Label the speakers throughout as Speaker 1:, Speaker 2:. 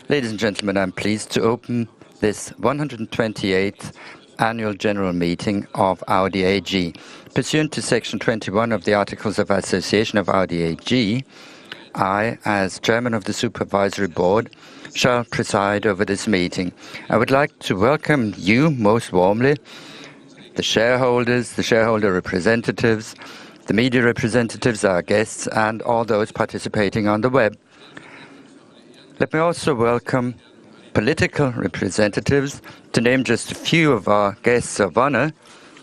Speaker 1: Ladies and gentlemen, I'm pleased to open this 128th Annual General Meeting of Audi AG. Pursuant to Section 21 of the Articles of Association of Audi AG, I, as Chairman of the Supervisory Board, shall preside over this meeting. I would like to welcome you most warmly, the shareholders, the shareholder representatives, the media representatives, our guests, and all those participating on the web. Let me also welcome political representatives. To name just a few of our guests of honor,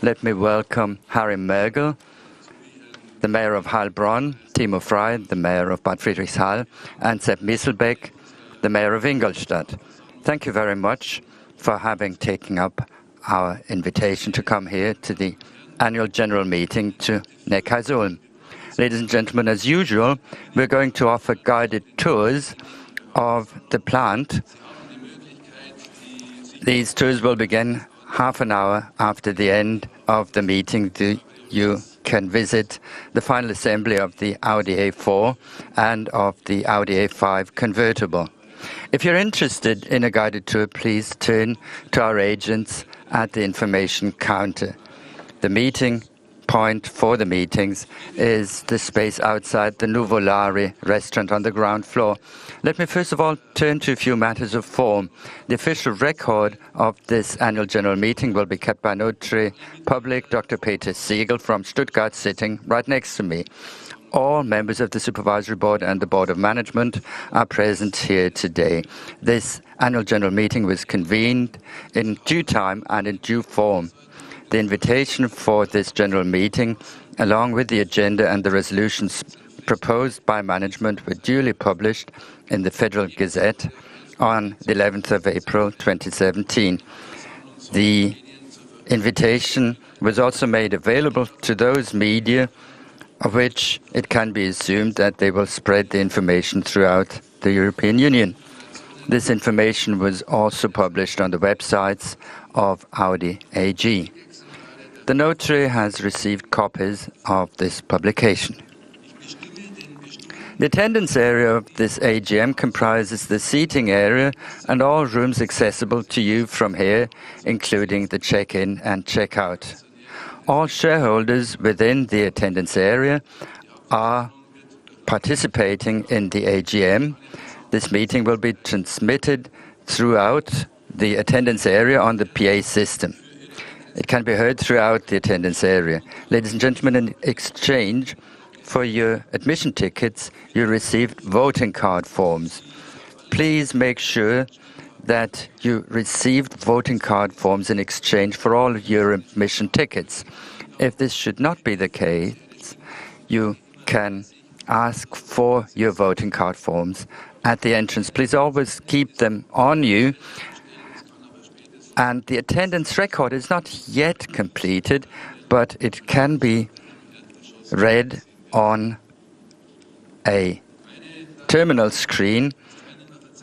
Speaker 1: let me welcome Harry Mergel, the mayor of Heilbronn, Timo Frey, the mayor of Bad Friedrichshall, and Sepp Misselbeck, the mayor of Ingolstadt. Thank you very much for having taken up our invitation to come here to the annual general meeting to Neckarsulm. Ladies and gentlemen, as usual, we're going to offer guided tours of the plant. These tours will begin half an hour after the end of the meeting. You can visit the final assembly of the Audi A4 and of the Audi A5 convertible. If you're interested in a guided tour, please turn to our agents at the information counter. The meeting point for the meetings is the space outside the Nuvolari restaurant on the ground floor. Let me first of all turn to a few matters of form. The official record of this annual general meeting will be kept by Notary Public Dr. Peter Siegel from Stuttgart, sitting right next to me. All members of the Supervisory Board and the Board of Management are present here today. This annual general meeting was convened in due time and in due form. The invitation for this general meeting, along with the agenda and the resolutions proposed by management, were duly published in the Federal Gazette on the 11th of April 2017. The invitation was also made available to those media of which it can be assumed that they will spread the information throughout the European Union. This information was also published on the websites of Audi AG. The notary has received copies of this publication. The attendance area of this AGM comprises the seating area and all rooms accessible to you from here, including the check-in and check-out. All shareholders within the attendance area are participating in the AGM. This meeting will be transmitted throughout the attendance area on the PA system. It can be heard throughout the attendance area. Ladies and gentlemen, in exchange for your admission tickets, you received voting card forms. Please make sure that you received voting card forms in exchange for all your admission tickets. If this should not be the case, you can ask for your voting card forms at the entrance. Please always keep them on you. And the attendance record is not yet completed, but it can be read on a terminal screen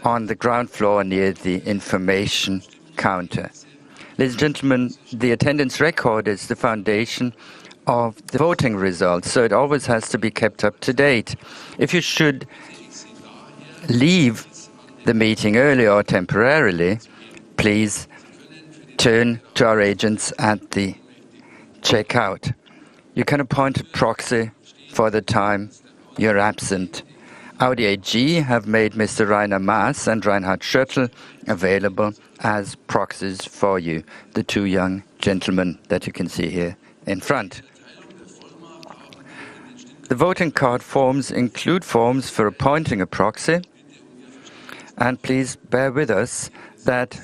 Speaker 1: on the ground floor near the information counter. Ladies and gentlemen, the attendance record is the foundation of the voting results, so it always has to be kept up to date. If you should leave the meeting early or temporarily, please turn to our agents at the checkout. You can appoint a proxy for the time you're absent. Audi AG have made Mr. Rainer Maas and Reinhard Schöttl available as proxies for you, the two young gentlemen that you can see here in front. The voting card forms include forms for appointing a proxy, and please bear with us that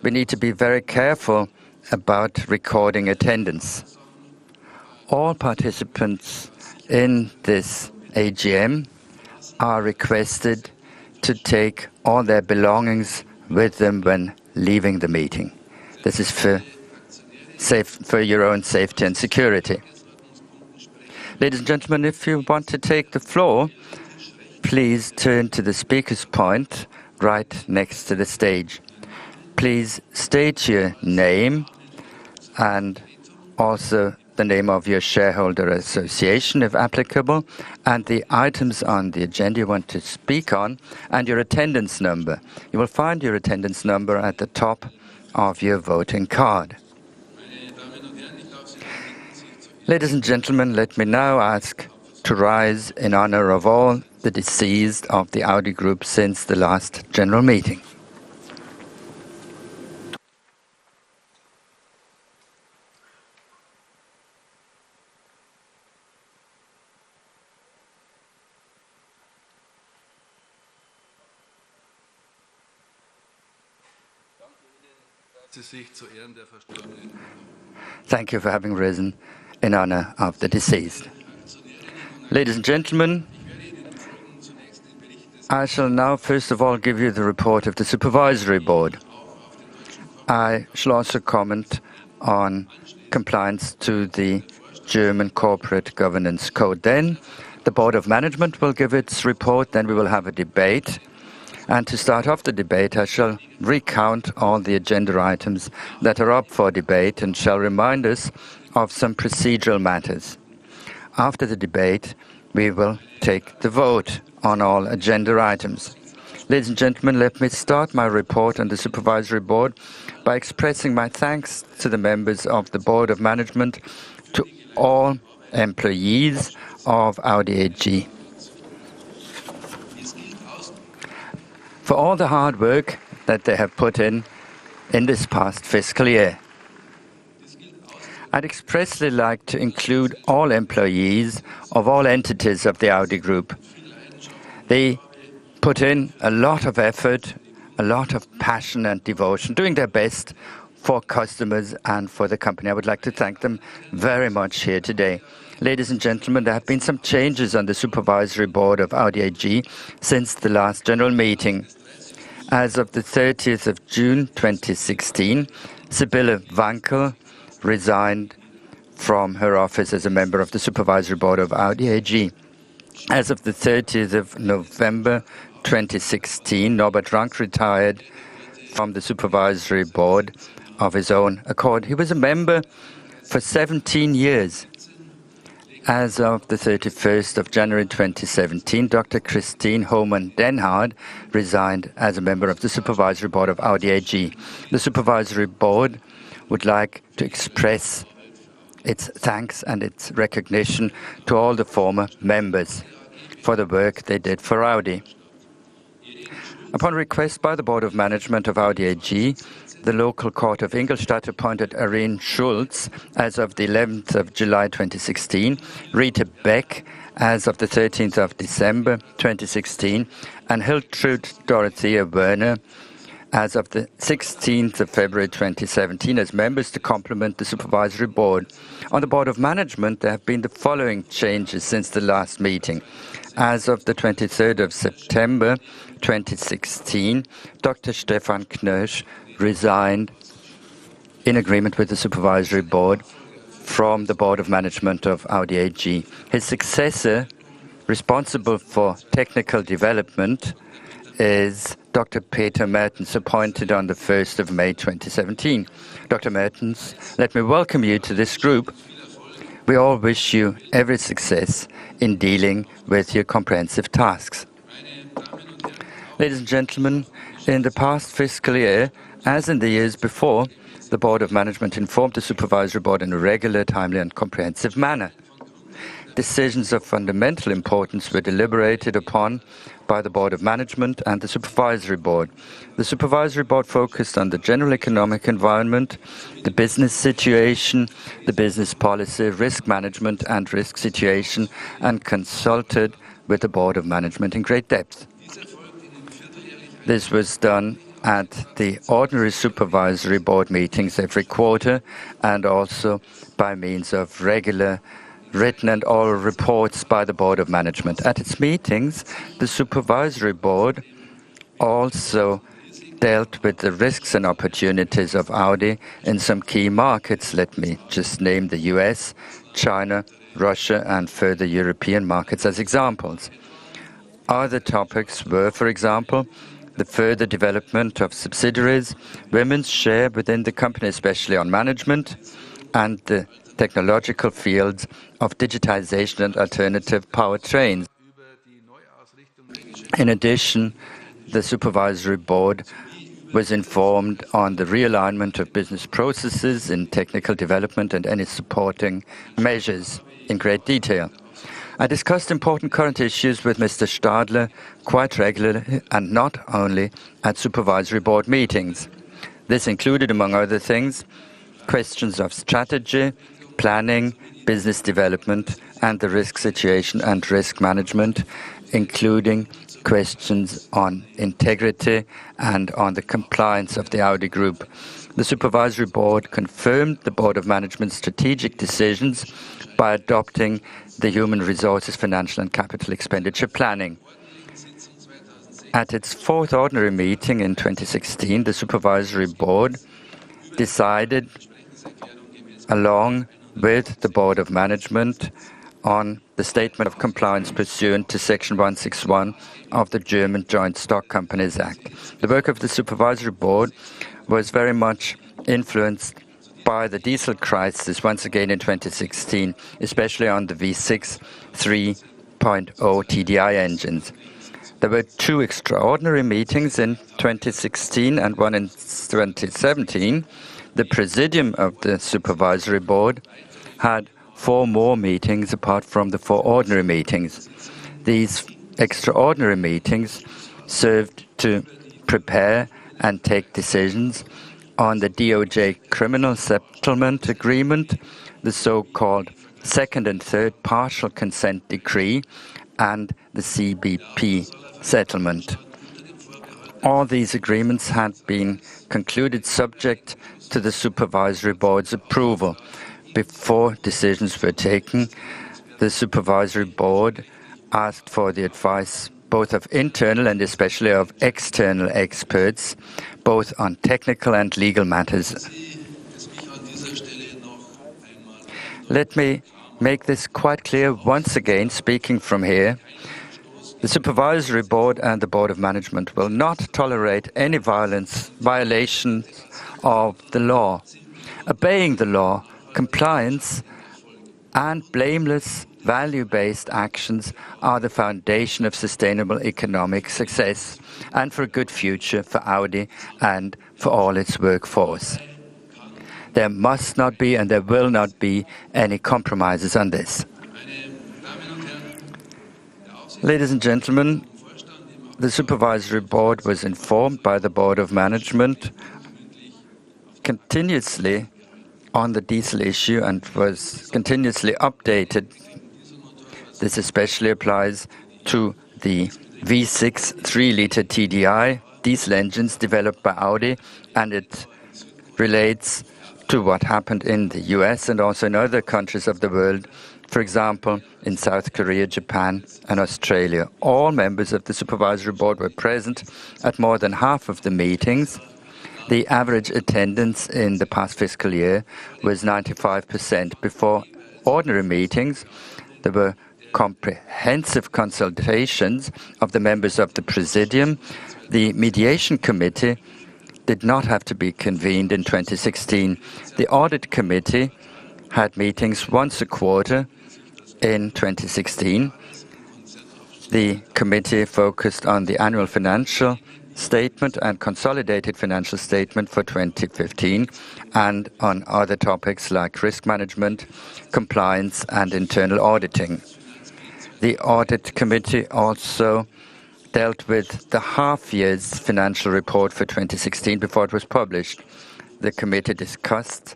Speaker 1: we need to be very careful about recording attendance. All participants in this AGM are requested to take all their belongings with them when leaving the meeting. This is for your own safety and security. Ladies and gentlemen, if you want to take the floor, please turn to the speaker's point right next to the stage. Please state your name and also the name of your shareholder association, if applicable, and the items on the agenda you want to speak on, and your attendance number. You will find your attendance number at the top of your voting card. Ladies and gentlemen, let me now ask to rise in honor of all the deceased of the Audi Group since the last general meeting. Thank you for having risen in honor of the deceased. Ladies and gentlemen, I shall now first of all give you the report of the Supervisory Board. I shall also comment on compliance to the German Corporate Governance Code. Then the Board of Management will give its report, then we will have a debate. And to start off the debate, I shall recount all the agenda items that are up for debate and shall remind us of some procedural matters. After the debate, we will take the vote on all agenda items. Ladies and gentlemen, let me start my report on the Supervisory Board by expressing my thanks to the members of the Board of Management, to all employees of Audi AG, for all the hard work that they have put in this past fiscal year. I'd expressly like to include all employees of all entities of the Audi Group. They put in a lot of effort, a lot of passion and devotion, doing their best for customers and for the company. I would like to thank them very much here today. Ladies and gentlemen, there have been some changes on the Supervisory Board of Audi AG since the last general meeting. As of the 30th of June 2016, Sibylle Wankel resigned from her office as a member of the Supervisory Board of Audi AG. As of the 30th of November 2016, Norbert Rank retired from the Supervisory Board of his own accord. He was a member for 17 years. As of the 31st of January 2017, Dr. Christine Hohmann-Denhard resigned as a member of the Supervisory Board of Audi AG. The Supervisory Board would like to express its thanks and its recognition to all the former members for the work they did for Audi. Upon request by the Board of Management of Audi AG, the local court of Ingolstadt appointed Irene Schulz as of the 11th of July 2016, Rita Beck as of the 13th of December 2016, and Hiltrud Dorothea Werner as of the 16th of February 2017 as members to complement the Supervisory Board. On the Board of Management, there have been the following changes since the last meeting. As of the 23rd of September 2016, Dr. Stefan Knirsch resigned in agreement with the Supervisory Board from the Board of Management of Audi AG. His successor, responsible for technical development, is Dr. Peter Mertens, appointed on the 1st of May 2017. Dr. Mertens, let me welcome you to this group. We all wish you every success in dealing with your comprehensive tasks. Ladies and gentlemen, in the past fiscal year, as in the years before, the Board of Management informed the Supervisory Board in a regular, timely and comprehensive manner. Decisions of fundamental importance were deliberated upon by the Board of Management and the Supervisory Board. The Supervisory Board focused on the general economic environment, the business situation, the business policy, risk management and risk situation, and consulted with the Board of Management in great depth. This was done at the ordinary Supervisory Board meetings every quarter and also by means of regular written and oral reports by the Board of Management. At its meetings, the Supervisory Board also dealt with the risks and opportunities of Audi in some key markets. Let me just name the US, China, Russia, and further European markets as examples. Other topics were, for example, the further development of subsidiaries, women's share within the company, especially on management, and the technological fields of digitization and alternative powertrains. In addition, the Supervisory Board was informed on the realignment of business processes in technical development and any supporting measures in great detail. I discussed important current issues with Mr. Stadler quite regularly and not only at Supervisory Board meetings. This included, among other things, questions of strategy, planning, business development, and the risk situation and risk management, including questions on integrity and on the compliance of the Audi Group. The Supervisory Board confirmed the Board of Management's strategic decisions by adopting the Human Resources, Financial and Capital Expenditure Planning. At its fourth ordinary meeting in 2016, the Supervisory Board decided, along with the Board of Management, on the Statement of Compliance pursuant to Section 161 of the German Joint Stock Companies Act. The work of the Supervisory Board was very much influenced by the diesel crisis once again in 2016, especially on the V6 3.0 TDI engines. There were two extraordinary meetings in 2016 and one in 2017. The Presidium of the Supervisory Board had 4 more meetings apart from the 4 ordinary meetings. These extraordinary meetings served to prepare and take decisions on the DOJ criminal settlement agreement, the so-called second and third partial consent decree, and the CBP settlement. All these agreements had been concluded subject to the Supervisory Board's approval. Before decisions were taken, the Supervisory Board asked for the advice both of internal and especially of external experts, both on technical and legal matters. Let me make this quite clear once again, speaking from here. The Supervisory Board and the Board of Management will not tolerate any violation of the law. Obeying the law, compliance, and blameless value-based actions are the foundation of sustainable economic success and for a good future for Audi and for all its workforce. There must not be and there will not be any compromises on this. Ladies and gentlemen, the Supervisory Board was informed by the Board of Management continuously on the diesel issue and was continuously updated. This especially applies to the V6 3-liter TDI diesel engines developed by Audi, and it relates to what happened in the US and also in other countries of the world, for example, in South Korea, Japan, and Australia. All members of the Supervisory Board were present at more than half of the meetings. The average attendance in the past fiscal year was 95%. Before ordinary meetings, there were comprehensive consultations of the members of the Presidium. The Mediation Committee did not have to be convened in 2016. The Audit Committee had meetings once a quarter in 2016. The committee focused on the annual financial statement and consolidated financial statement for 2015 and on other topics like risk management, compliance, and internal auditing. The Audit Committee also dealt with the half-year's financial report for 2016 before it was published. The committee discussed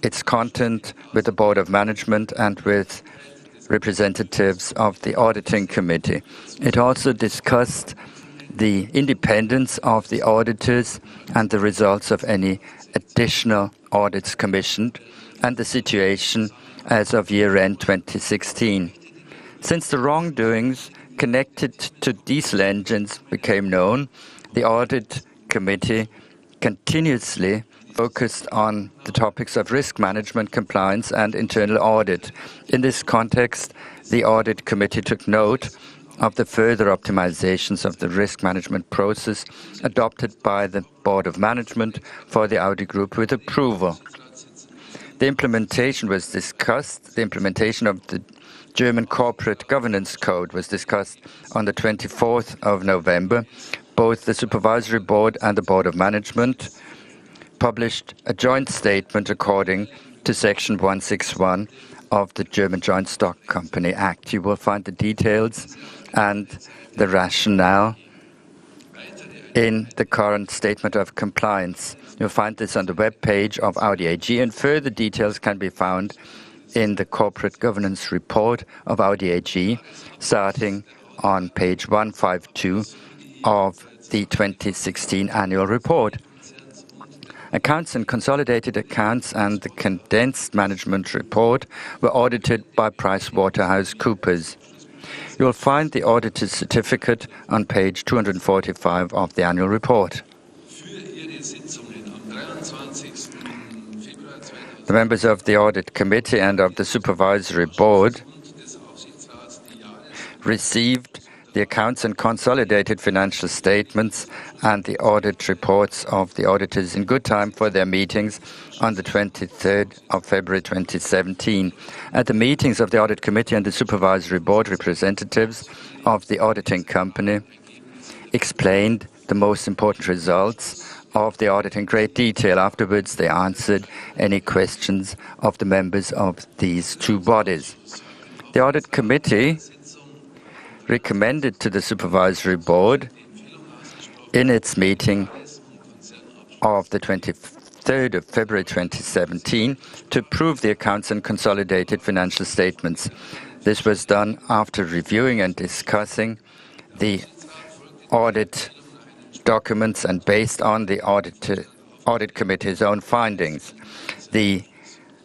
Speaker 1: its content with the Board of Management and with representatives of the Auditing Committee. It also discussed the independence of the auditors and the results of any additional audits commissioned and the situation as of year-end 2016. Since the wrongdoings connected to diesel engines became known, the Audit Committee continuously focused on the topics of risk management, compliance, and internal audit. In this context, the Audit Committee took note of the further optimizations of the risk management process adopted by the Board of Management for the Audi Group with approval. The implementation was discussed. The implementation of the German Corporate Governance Code was discussed on the 24th of November. Both the Supervisory Board and the Board of Management published a joint statement according to Section 161 of the German Joint Stock Company Act. You will find the details and the rationale in the current statement of compliance. You'll find this on the web page of Audi AG, and further details can be found in the corporate governance report of Audi AG, starting on page 152 of the 2016 annual report. Accounts and consolidated accounts and the condensed management report were audited by PricewaterhouseCoopers. You will find the auditor's certificate on page 245 of the annual report. The members of the Audit Committee and of the Supervisory Board received the accounts and consolidated financial statements and the audit reports of the auditors in good time for their meetings on the 23rd of February 2017. At the meetings of the Audit Committee and the Supervisory Board, representatives of the auditing company explained the most important results of the audit in great detail. Afterwards, they answered any questions of the members of these two bodies. The Audit Committee recommended to the Supervisory Board in its meeting of the 23rd of February 2017 to approve the accounts and consolidated financial statements. This was done after reviewing and discussing the audit documents and based on the Audit Committee's own findings. The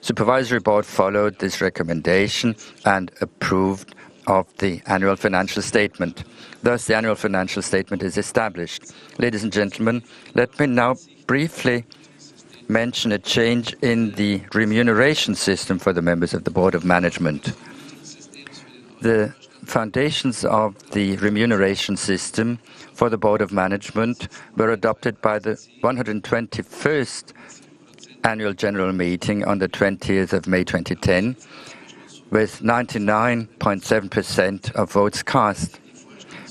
Speaker 1: Supervisory Board followed this recommendation and approved of the annual financial statement. Thus, the annual financial statement is established. Ladies and gentlemen, let me now briefly mention a change in the remuneration system for the members of the Board of Management. The foundations of the remuneration system for the Board of Management were adopted by the 121st Annual General Meeting on the 20th of May 2010, with 99.7% of votes cast.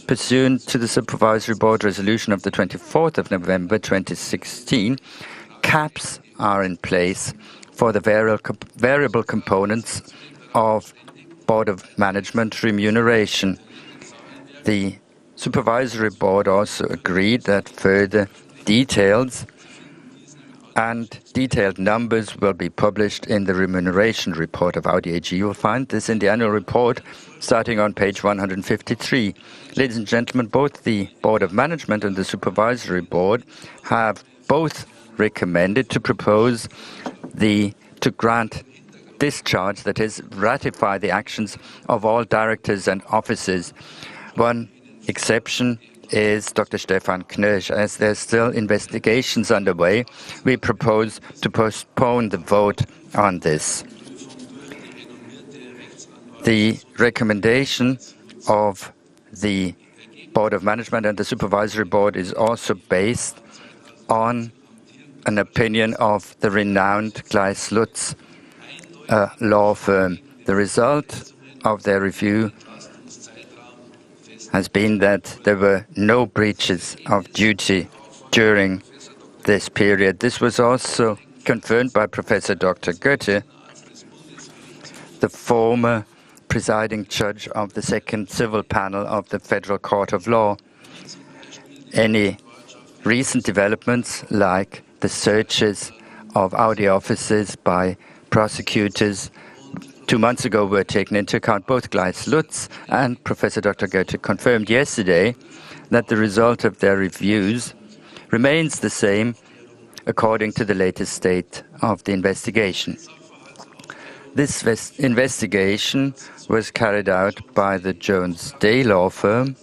Speaker 1: Pursuant to the Supervisory Board resolution of the 24th of November 2016, caps are in place for the variable components of Board of Management remuneration. The Supervisory Board also agreed that further details and detailed numbers will be published in the remuneration report of Audi AG. You will find this in the annual report starting on page 153. Ladies and gentlemen, both the Board of Management and the Supervisory Board have both recommended to propose to grant discharge, that is, ratify the actions of all directors and officers. One exception is Dr. Stefan Knirsch. As there's still investigations underway, we propose to postpone the vote on this. The recommendation of the Board of Management and the Supervisory Board is also based on an opinion of the renowned Gleiss Lutz law firm. The result of their review has been that there were no breaches of duty during this period. This was also confirmed by Professor Dr. Goethe, the former presiding judge of the Second Civil Panel of the Federal Court of Law. Any recent developments, like the searches of Audi offices by prosecutors 2 months ago, were taken into account. Both Gleiss Lutz and Professor Dr. Goethe confirmed yesterday that the result of their reviews remains the same according to the latest state of the investigation. This investigation was carried out by the Jones Day law firm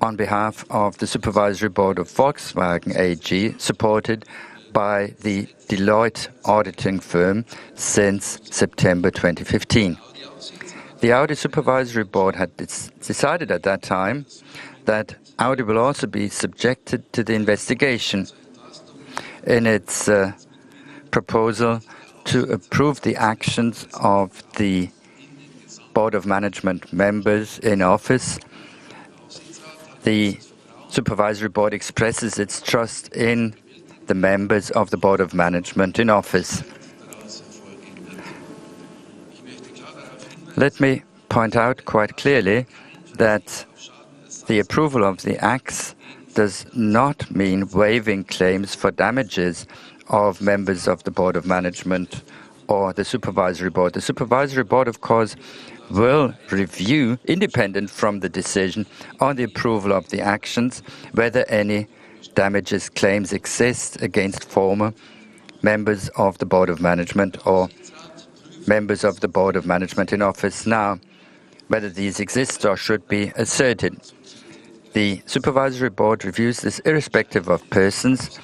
Speaker 1: on behalf of the Supervisory Board of Volkswagen AG, supported by the Deloitte auditing firm since September 2015. The Audi Supervisory Board had decided at that time that Audi will also be subjected to the investigation. In its proposal, to approve the actions of the Board of Management members in office. The Supervisory Board expresses its trust in the members of the Board of Management in office. Let me point out quite clearly that the approval of the acts does not mean waiving claims for damages of members of the Board of Management or the Supervisory Board. The Supervisory Board, of course, will review, independent from the decision on the approval of the actions, whether any damages claims exist against former members of the Board of Management or members of the Board of Management in office now, whether these exist or should be asserted. The Supervisory Board reviews this irrespective of persons,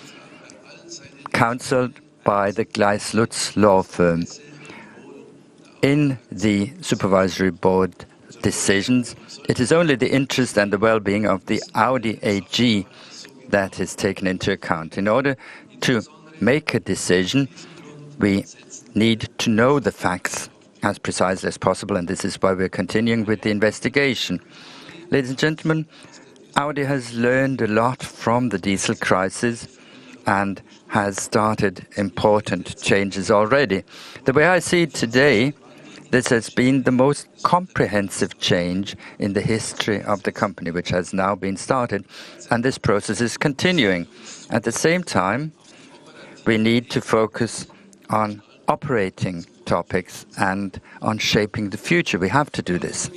Speaker 1: counseled by the Gleiss-Lutz law firm. In the Supervisory Board decisions, it is only the interest and the well-being of the Audi AG that is taken into account. In order to make a decision, we need to know the facts as precisely as possible, and this is why we're continuing with the investigation. Ladies and gentlemen, Audi has learned a lot from the diesel crisis and has started important changes already. The way I see it today, this has been the most comprehensive change in the history of the company, which has now been started, and this process is continuing. At the same time, we need to focus on operating topics and on shaping the future. We have to do this.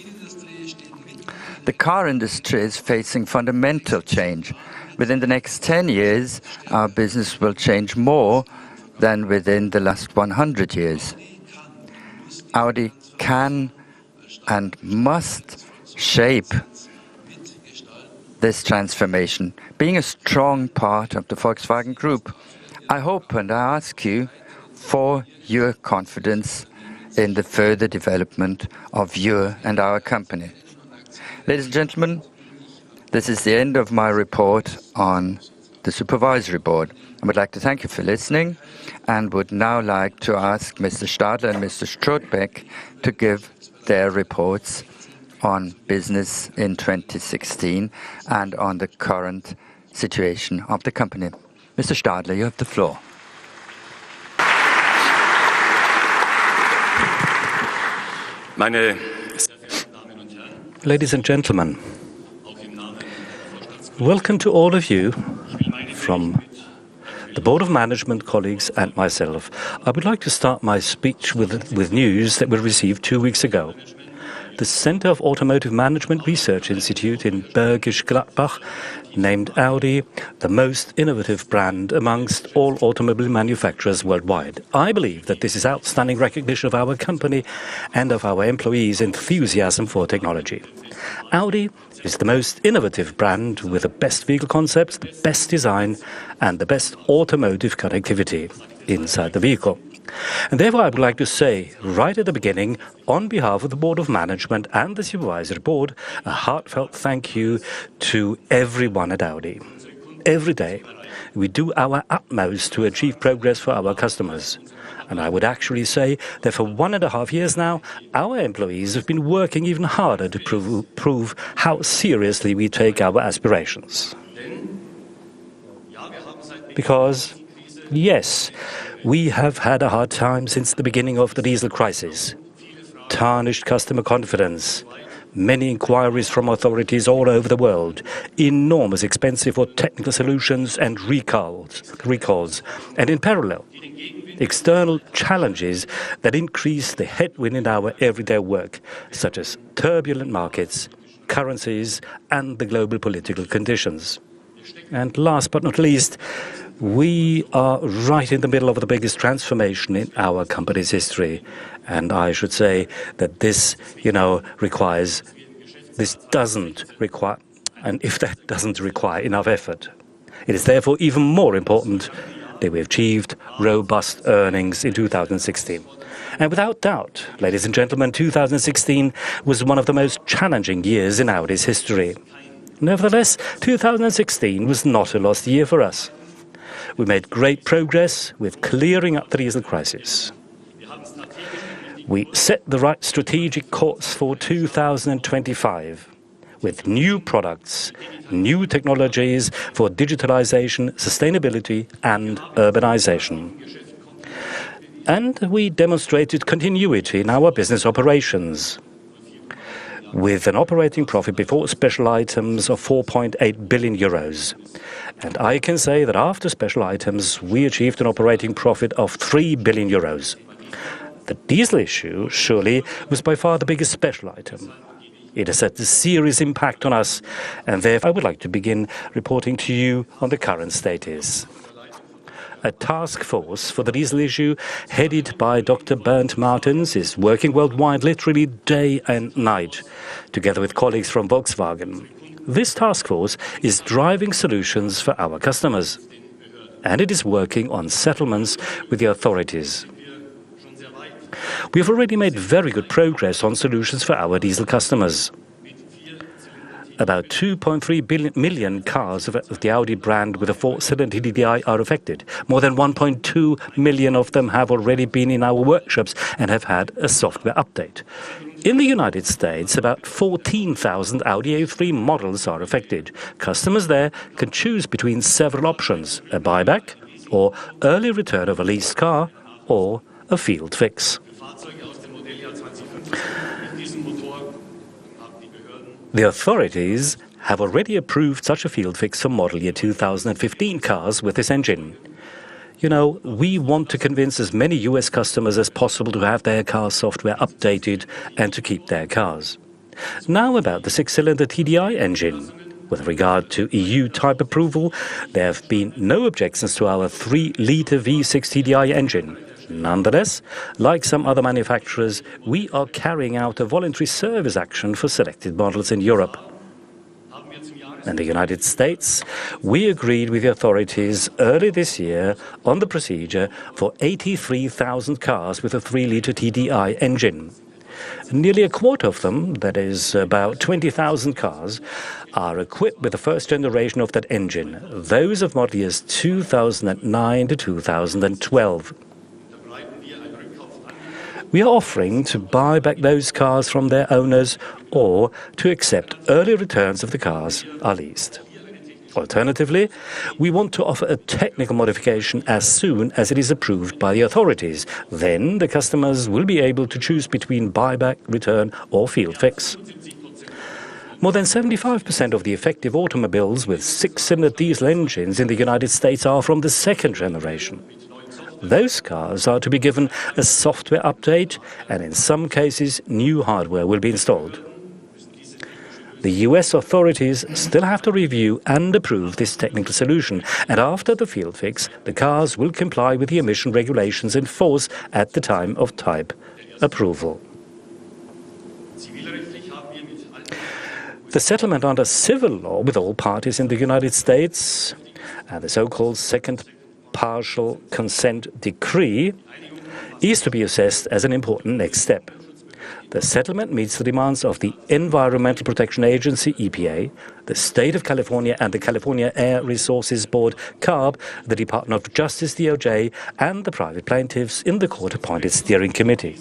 Speaker 1: The car industry is facing fundamental change. Within the next 10 years, our business will change more than within the last 100 years. Audi can and must shape this transformation, being a strong part of the Volkswagen Group. I hope and I ask you for your confidence in the further development of your and our company. Ladies and gentlemen, this is the end of my report on the Supervisory Board. I would like to thank you for listening and would now like to ask Mr. Stadler and Mr. Strothbeck to give their reports on business in 2016 and on the current situation of the company. Mr. Stadler, you have the floor.
Speaker 2: Ladies and gentlemen, welcome to all of you from the Board of Management colleagues and myself. I would like to start my speech with news that we received 2 weeks ago. The Center of Automotive Management Research Institute in Bergisch Gladbach named Audi the most innovative brand amongst all automobile manufacturers worldwide. I believe that this is outstanding recognition of our company and of our employees' enthusiasm for technology. Audi is the most innovative brand with the best vehicle concepts, the best design, and the best automotive connectivity inside the vehicle. And therefore, I would like to say, right at the beginning, on behalf of the Board of Management and the Supervisory Board, a heartfelt thank you to everyone at Audi. Every day, we do our utmost to achieve progress for our customers. And I would actually say that for 1.5 years now, our employees have been working even harder to prove how seriously we take our aspirations. Because, yes, we have had a hard time since the beginning of the diesel crisis. Tarnished customer confidence, many inquiries from authorities all over the world, enormous expensive for technical solutions and recalls, and in parallel, external challenges that increase the headwind in our everyday work, such as turbulent markets, currencies, and the global political conditions. And last but not least, we are right in the middle of the biggest transformation in our company's history. And I should say that this, doesn't require, and if that doesn't require enough effort, it is therefore even more important that we achieved robust earnings in 2016. And without doubt, ladies and gentlemen, 2016 was one of the most challenging years in Audi's history. Nevertheless, 2016 was not a lost year for us. We made great progress with clearing up the diesel crisis. We set the right strategic course for 2025 with new products, new technologies for digitalization, sustainability and urbanization. And we demonstrated continuity in our business operations with an operating profit before special items of 4.8 billion euros. And I can say that after special items, we achieved an operating profit of 3 billion euros. The diesel issue, surely, was by far the biggest special item. It has had a serious impact on us, and therefore I would like to begin reporting to you on the current status. A task force for the diesel issue, headed by Dr. Bernd Martens, is working worldwide literally day and night, together with colleagues from Volkswagen. This task force is driving solutions for our customers, and it is working on settlements with the authorities. We have already made very good progress on solutions for our diesel customers. About 2.3 million cars of the Audi brand with a 4-cylinder TDI are affected. More than 1.2 million of them have already been in our workshops and have had a software update. In the United States, about 14,000 Audi A3 models are affected. Customers there can choose between several options: a buyback, or early return of a leased car, or a field fix. The authorities have already approved such a field fix for model year 2015 cars with this engine. You know, we want to convince as many US customers as possible to have their car software updated and to keep their cars. Now about the 6-cylinder TDI engine. With regard to EU type approval, there have been no objections to our 3-litre V6 TDI engine. Nonetheless, like some other manufacturers, we are carrying out a voluntary service action for selected models in Europe. In the United States, we agreed with the authorities early this year on the procedure for 83,000 cars with a 3-litre TDI engine. Nearly a quarter of them, that is about 20,000 cars, are equipped with the first generation of that engine, those of model years 2009 to 2012. We are offering to buy back those cars from their owners or to accept early returns if the cars are leased. Alternatively, we want to offer a technical modification as soon as it is approved by the authorities. Then the customers will be able to choose between buyback, return or field fix. More than 75% of the effective automobiles with 6-cylinder diesel engines in the United States are from the second generation. Those cars are to be given a software update, and in some cases, new hardware will be installed. The US authorities still have to review and approve this technical solution, and after the field fix, the cars will comply with the emission regulations in force at the time of type approval. The settlement under civil law with all parties in the United States and the so-called second partial consent decree is to be assessed as an important next step. The settlement meets the demands of the Environmental Protection Agency, EPA, the State of California and the California Air Resources Board, CARB, the Department of Justice, DOJ, and the private plaintiffs in the court-appointed steering committee.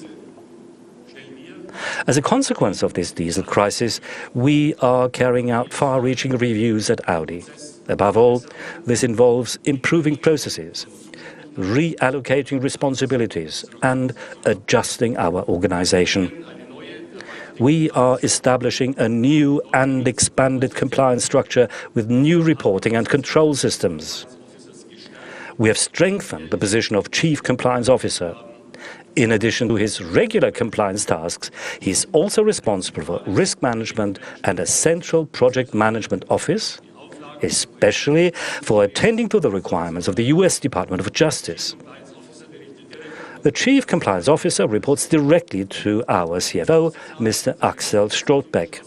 Speaker 2: As a consequence of this diesel crisis, we are carrying out far-reaching reviews at Audi. Above all, this involves improving processes, reallocating responsibilities, and adjusting our organization. We are establishing a new and expanded compliance structure with new reporting and control systems. We have strengthened the position of Chief Compliance Officer. In addition to his regular compliance tasks, he is also responsible for risk management and a central project management office, especially for attending to the requirements of the US Department of Justice. The Chief Compliance Officer reports directly to our CFO, Mr. Axel Strothbeck.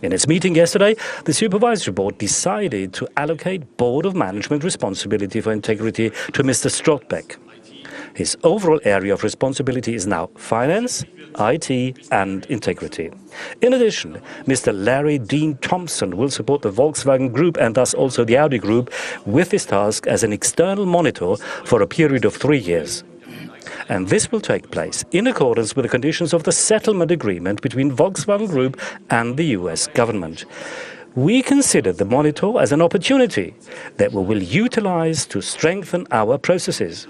Speaker 2: In its meeting yesterday, the Supervisory Board decided to allocate Board of Management responsibility for integrity to Mr. Strothbeck. His overall area of responsibility is now finance, IT and integrity. In addition, Mr. Larry Dean Thompson will support the Volkswagen Group and thus also the Audi Group with this task as an external monitor for a period of 3 years. And this will take place in accordance with the conditions of the settlement agreement between Volkswagen Group and the US government. We consider the monitor as an opportunity that we will utilize to strengthen our processes.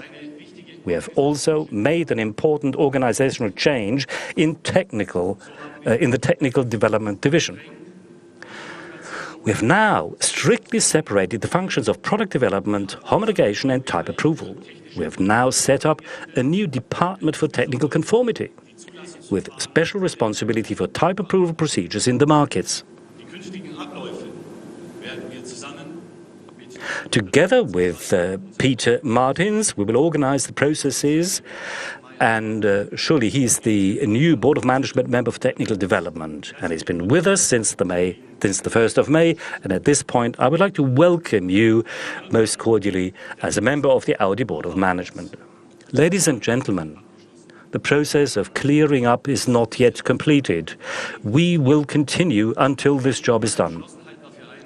Speaker 2: We have also made an important organizational change in the technical development division. We have now strictly separated the functions of product development, homologation, and type approval. We have now set up a new department for technical conformity, with special responsibility for type approval procedures in the markets. Together with Peter Martins, we will organize the processes, and surely he's the new Board of Management member for Technical Development, and he's been with us since the 1st of May, and at this point I would like to welcome you most cordially as a member of the Audi Board of Management. Ladies and gentlemen, the process of clearing up is not yet completed. We will continue until this job is done.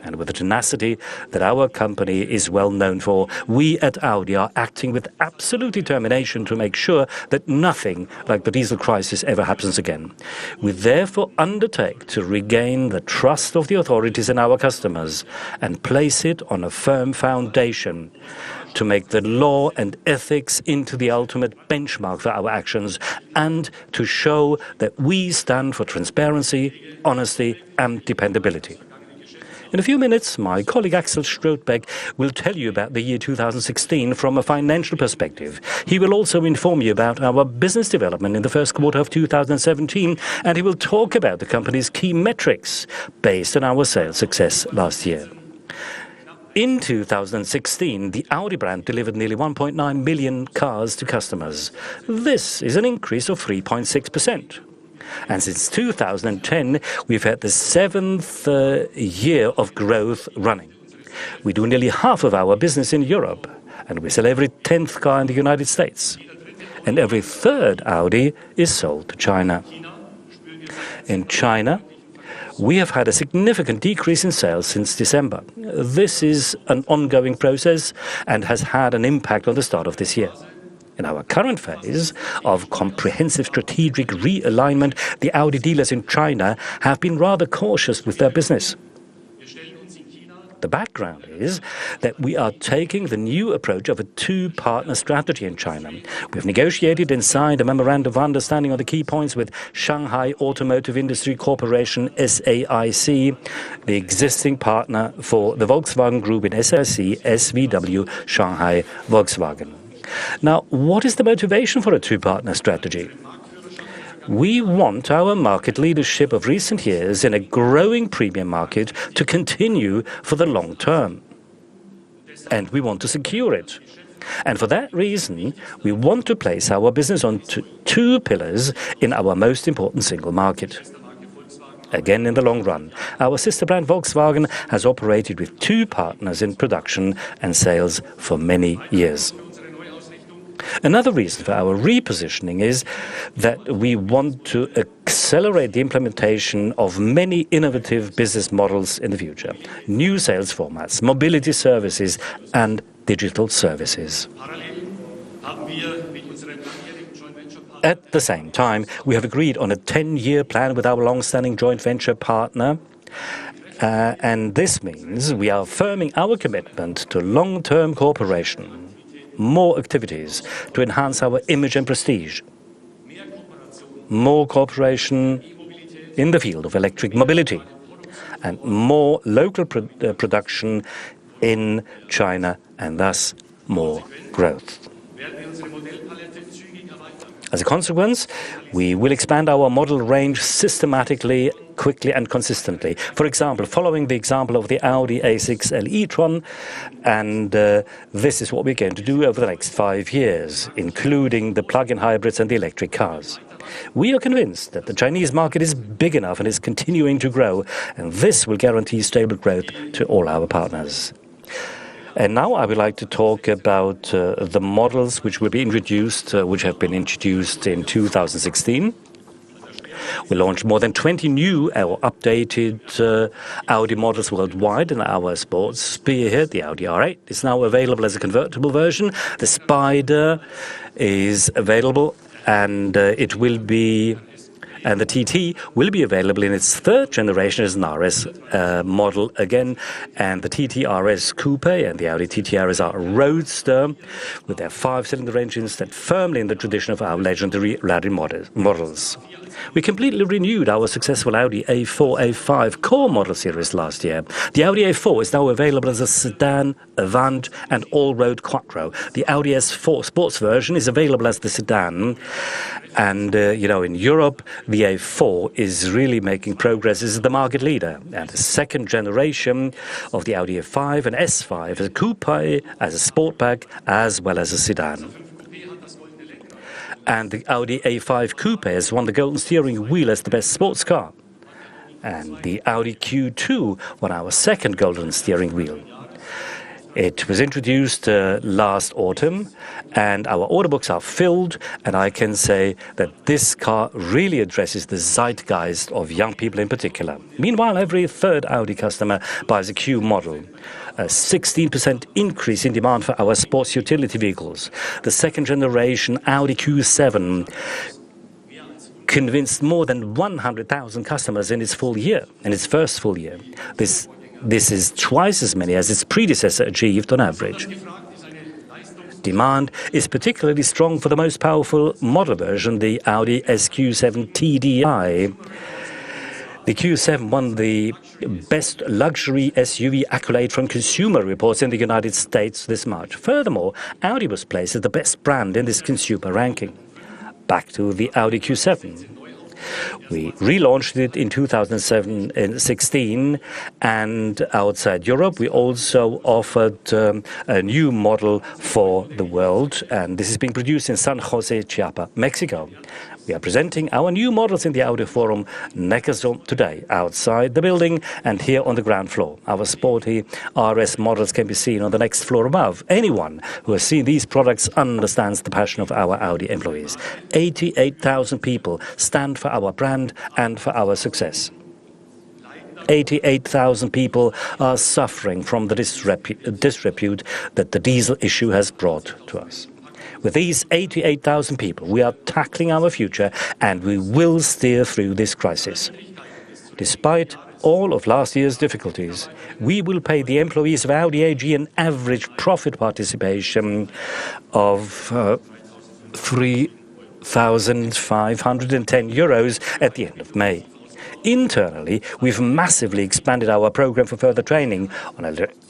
Speaker 2: And with the tenacity that our company is well known for, we at Audi are acting with absolute determination to make sure that nothing like the diesel crisis ever happens again. We therefore undertake to regain the trust of the authorities and our customers and place it on a firm foundation to make the law and ethics into the ultimate benchmark for our actions and to show that we stand for transparency, honesty and dependability. In a few minutes, my colleague Axel Strothbeck will tell you about the year 2016 from a financial perspective. He will also inform you about our business development in the first quarter of 2017, and he will talk about the company's key metrics based on our sales success last year. In 2016, the Audi brand delivered nearly 1.9 million cars to customers. This is an increase of 3.6%. And since 2010, we've had the 7th year of growth running. We do nearly half of our business in Europe, and we sell every 10th car in the United States. And every 3rd Audi is sold to China. In China, we have had a significant decrease in sales since December. This is an ongoing process and has had an impact on the start of this year. In our current phase of comprehensive strategic realignment, the Audi dealers in China have been rather cautious with their business. The background is that we are taking the new approach of a two-partner strategy in China. We have negotiated and signed a memorandum of understanding on the key points with Shanghai Automotive Industry Corporation, SAIC, the existing partner for the Volkswagen Group in SAIC, SVW, Shanghai Volkswagen. Now, what is the motivation for a two-partner strategy? We want our market leadership of recent years in a growing premium market to continue for the long term. And we want to secure it. And for that reason, we want to place our business on two pillars in our most important single market. Again, in the long run, our sister brand Volkswagen has operated with two partners in production and sales for many years. Another reason for our repositioning is that we want to accelerate the implementation of many innovative business models in the future. New sales formats, mobility services and digital services. At the same time, we have agreed on a 10-year plan with our long-standing joint venture partner. And this means we are firming our commitment to long-term cooperation. More activities to enhance our image and prestige. More cooperation in the field of electric mobility. And more local production in China, and thus more growth. As a consequence, we will expand our model range systematically, quickly and consistently. For example, following the example of the Audi A6 E-Tron, and this is what we're going to do over the next 5 years, including the plug-in hybrids and the electric cars. We are convinced that the Chinese market is big enough and is continuing to grow, and this will guarantee stable growth to all our partners. And now I would like to talk about the models which will be introduced, which have been introduced in 2016. We launched more than 20 new or updated Audi models worldwide in our sports spearhead. The Audi R8 is now available as a convertible version. The Spider is available, and the TT will be available in its third generation as an RS model again. And the TT RS Coupe and the Audi TT RS Roadster, with their 5-cylinder engines, stand firmly in the tradition of our legendary rally models. We completely renewed our successful Audi A4 A5 core model series last year. The Audi A4 is now available as a sedan, Avant, and all-road quattro. The Audi S4 sports version is available as the sedan. And, in Europe, the A4 is really making progress as the market leader. And the second generation of the Audi A5 and S5 as a coupe, as a sportback, as well as a sedan. And the Audi A5 Coupe has won the Golden Steering Wheel as the best sports car. And the Audi Q2 won our second Golden Steering Wheel. It was introduced last autumn, and our order books are filled, and I can say that this car really addresses the zeitgeist of young people in particular. Meanwhile, every third Audi customer buys a Q model. A 16% increase in demand for our sports utility vehicles. The second generation Audi Q7 convinced more than 100,000 customers in its first full year. This is twice as many as its predecessor achieved on average. Demand is particularly strong for the most powerful model version, the Audi SQ7 TDI. The Q7 won the Best Luxury SUV accolade from Consumer Reports in the United States this March. Furthermore, Audi was placed as the best brand in this consumer ranking. Back to the Audi Q7. We relaunched it in 2016, and outside Europe we also offered a new model for the world, and this is being produced in San Jose, Chiapas, Mexico. We are presenting our new models in the Audi Forum Neckarsulm today, outside the building and here on the ground floor. Our sporty RS models can be seen on the next floor above. Anyone who has seen these products understands the passion of our Audi employees. 88,000 people stand for our brand and for our success. 88,000 people are suffering from the disrepute that the diesel issue has brought to us. With these 88,000 people, we are tackling our future, and we will steer through this crisis. Despite all of last year's difficulties, we will pay the employees of Audi AG an average profit participation of €3,510 at the end of May. Internally, we've massively expanded our program for further training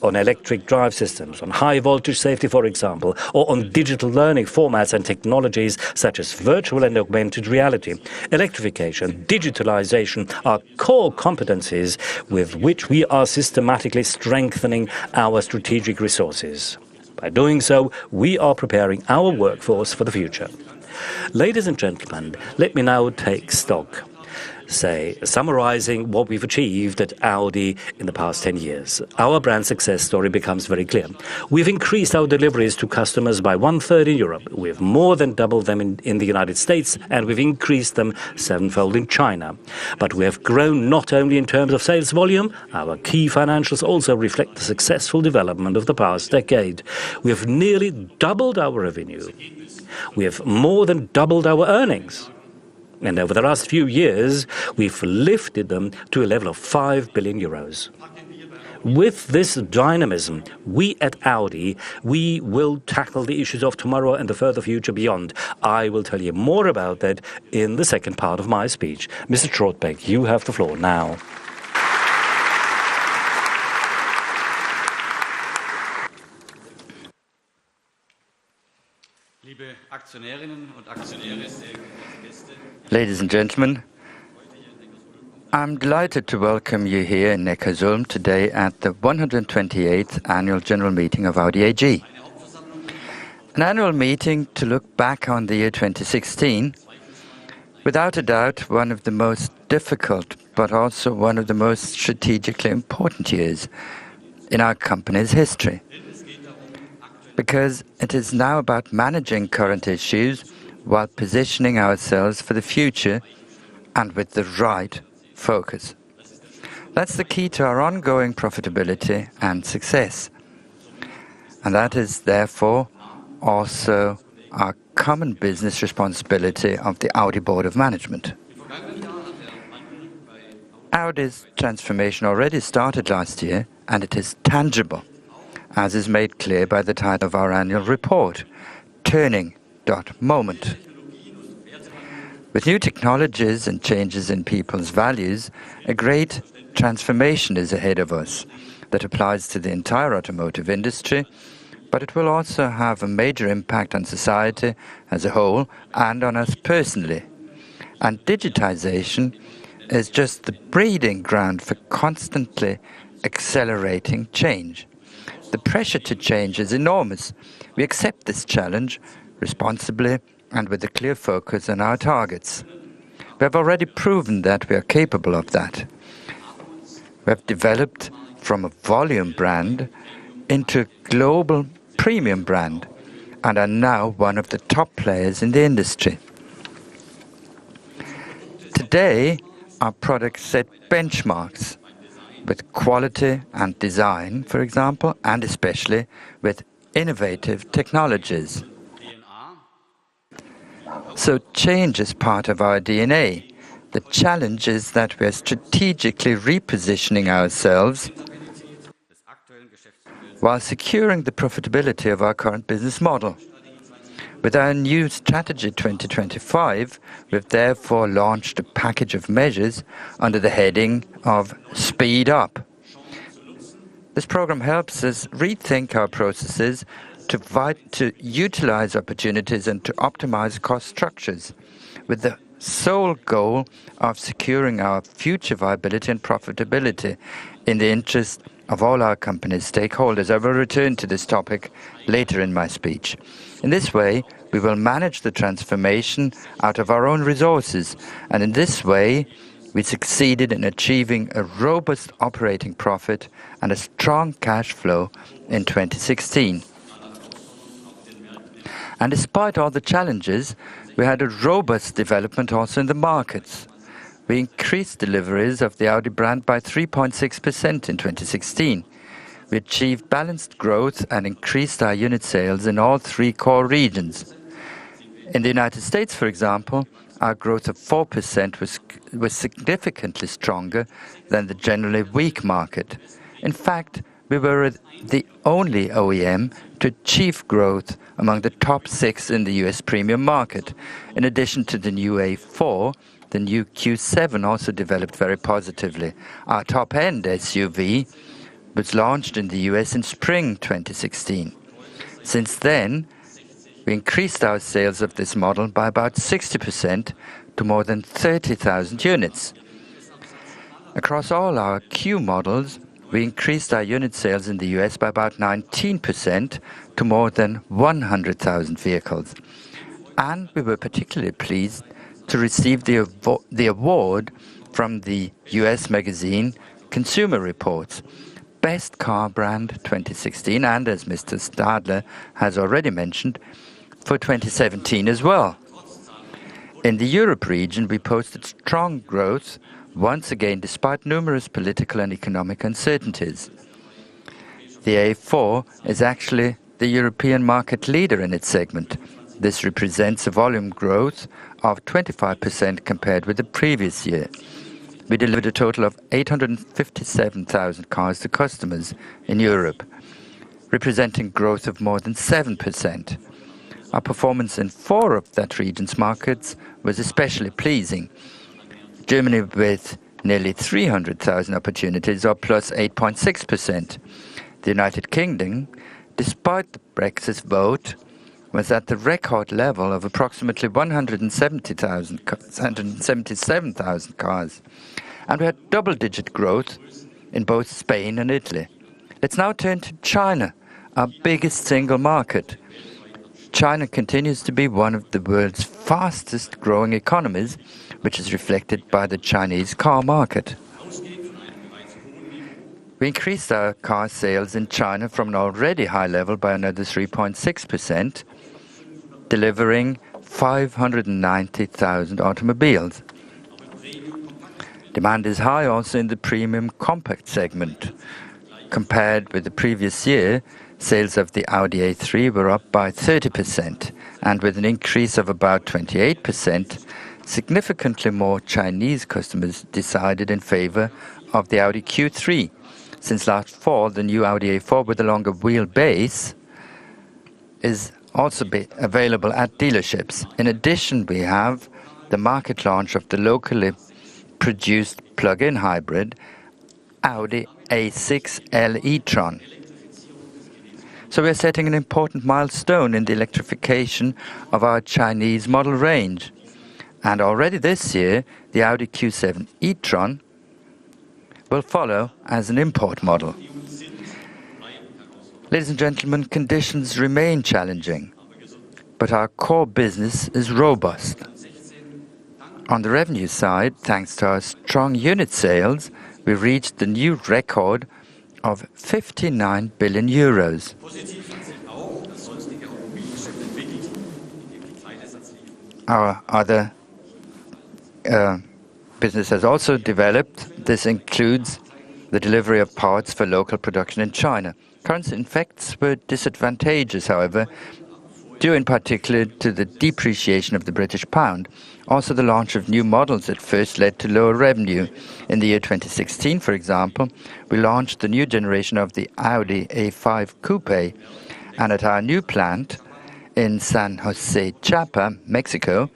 Speaker 2: on electric drive systems, on high-voltage safety, for example, or on digital learning formats and technologies such as virtual and augmented reality. Electrification, digitalization are core competencies with which we are systematically strengthening our strategic resources. By doing so, we are preparing our workforce for the future. Ladies and gentlemen, let me now take stock. Summarizing what we've achieved at Audi in the past 10 years. Our brand success story becomes very clear. We've increased our deliveries to customers by 1/3 in Europe. We've more than doubled them in the United States, and we've increased them 7-fold in China. But we have grown not only in terms of sales volume, our key financials also reflect the successful development of the past decade. We have nearly doubled our revenue. We have more than doubled our earnings. And over the last few years, we've lifted them to a level of €5 billion. With this dynamism, we at Audi, we will tackle the issues of tomorrow and the further future beyond. I will tell you more about that in the second part of my speech. Mr. Trotbeck, you have the floor now.
Speaker 1: Ladies and gentlemen, I'm delighted to welcome you here in Neckarsulm today at the 128th Annual General Meeting of Audi AG. An annual meeting to look back on the year 2016, without a doubt one of the most difficult but also one of the most strategically important years in our company's history. Because it is now about managing current issues while positioning ourselves for the future and with the right focus. That's the key to our ongoing profitability and success. And that is therefore also our common business responsibility of the Audi Board of Management. Audi's transformation already started last year, and it is tangible, as is made clear by the title of our annual report, Turning Moment. With new technologies and changes in people's values, a great transformation is ahead of us that applies to the entire automotive industry, but it will also have a major impact on society as a whole and on us personally. And digitization is just the breeding ground for constantly accelerating change. The pressure to change is enormous. We accept this challenge responsibly and with a clear focus on our targets. We have already proven that we are capable of that. We have developed from a volume brand into a global premium brand and are now one of the top players in the industry. Today, our products set benchmarks with quality and design, for example, and especially with innovative technologies. So change is part of our DNA. The challenge is that we are strategically repositioning ourselves while securing the profitability of our current business model. With our new strategy 2025, we've therefore launched a package of measures under the heading of Speed Up. This program helps us rethink our processes to utilize opportunities and to optimize cost structures, with the sole goal of securing our future viability and profitability in the interest of all our company's stakeholders. I will return to this topic later in my speech. In this way, we will manage the transformation out of our own resources, and in this way, we succeeded in achieving a robust operating profit and a strong cash flow in 2016. And despite all the challenges, we had a robust development also in the markets. We increased deliveries of the Audi brand by 3.6% in 2016. We achieved balanced growth and increased our unit sales in all three core regions. In the United States, for example, our growth of 4% was significantly stronger than the generally weak market. In fact, we were the only OEM to achieve growth among the top 6 in the US premium market. In addition to the new A4, the new Q7 also developed very positively. Our top-end SUV was launched in the US in spring 2016. Since then, we increased our sales of this model by about 60% to more than 30,000 units. Across all our Q models, we increased our unit sales in the US by about 19% to more than 100,000 vehicles. And we were particularly pleased to receive the award from the US magazine Consumer Reports, Best Car Brand 2016, and as Mr. Stadler has already mentioned, for 2017 as well. In the Europe region, we posted strong growth, once again despite numerous political and economic uncertainties. The A4 is actually the European market leader in its segment. This represents a volume growth of 25% compared with the previous year. We delivered a total of 857,000 cars to customers in Europe, representing growth of more than 7%. Our performance in 4 of that region's markets was especially pleasing. Germany with nearly 300,000 opportunities, or plus 8.6%. The United Kingdom, despite the Brexit vote, was at the record level of approximately 177,000 cars. And we had double-digit growth in both Spain and Italy. Let's now turn to China, our biggest single market. China continues to be one of the world's fastest growing economies, which is reflected by the Chinese car market. We increased our car sales in China from an already high level by another 3.6%, delivering 590,000 automobiles. Demand is high also in the premium compact segment. Compared with the previous year, sales of the Audi A3 were up by 30%, and with an increase of about 28%, significantly more Chinese customers decided in favor of the Audi Q3. Since last fall, the new Audi A4 with a longer wheelbase is also available at dealerships. In addition, we have the market launch of the locally produced plug-in hybrid Audi A6 E-Tron. So we're setting an important milestone in the electrification of our Chinese model range. And already this year, the Audi Q7 E-Tron will follow as an import model. Ladies and gentlemen, conditions remain challenging, but our core business is robust. On the revenue side, thanks to our strong unit sales, we reached the new record of 59 billion euros. Our other business has also developed. This includes the delivery of parts for local production in China. Currency effects were disadvantageous, however, due in particular to the depreciation of the British pound. Also, the launch of new models at first led to lower revenue. In the year 2016, for example, we launched the new generation of the Audi A5 Coupe, and at our new plant in San Jose, Chiapa, Mexico,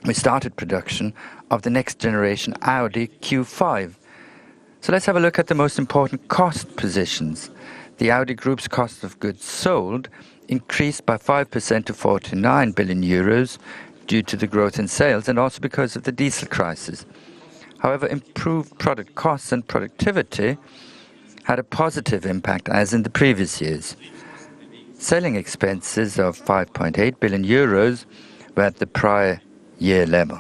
Speaker 1: we started production of the next generation Audi Q5. So let's have a look at the most important cost positions. The Audi Group's cost of goods sold increased by 5% to 49 billion euros due to the growth in sales and also because of the diesel crisis. However, improved product costs and productivity had a positive impact as in the previous years. Selling expenses of 5.8 billion euros were at the prior year level.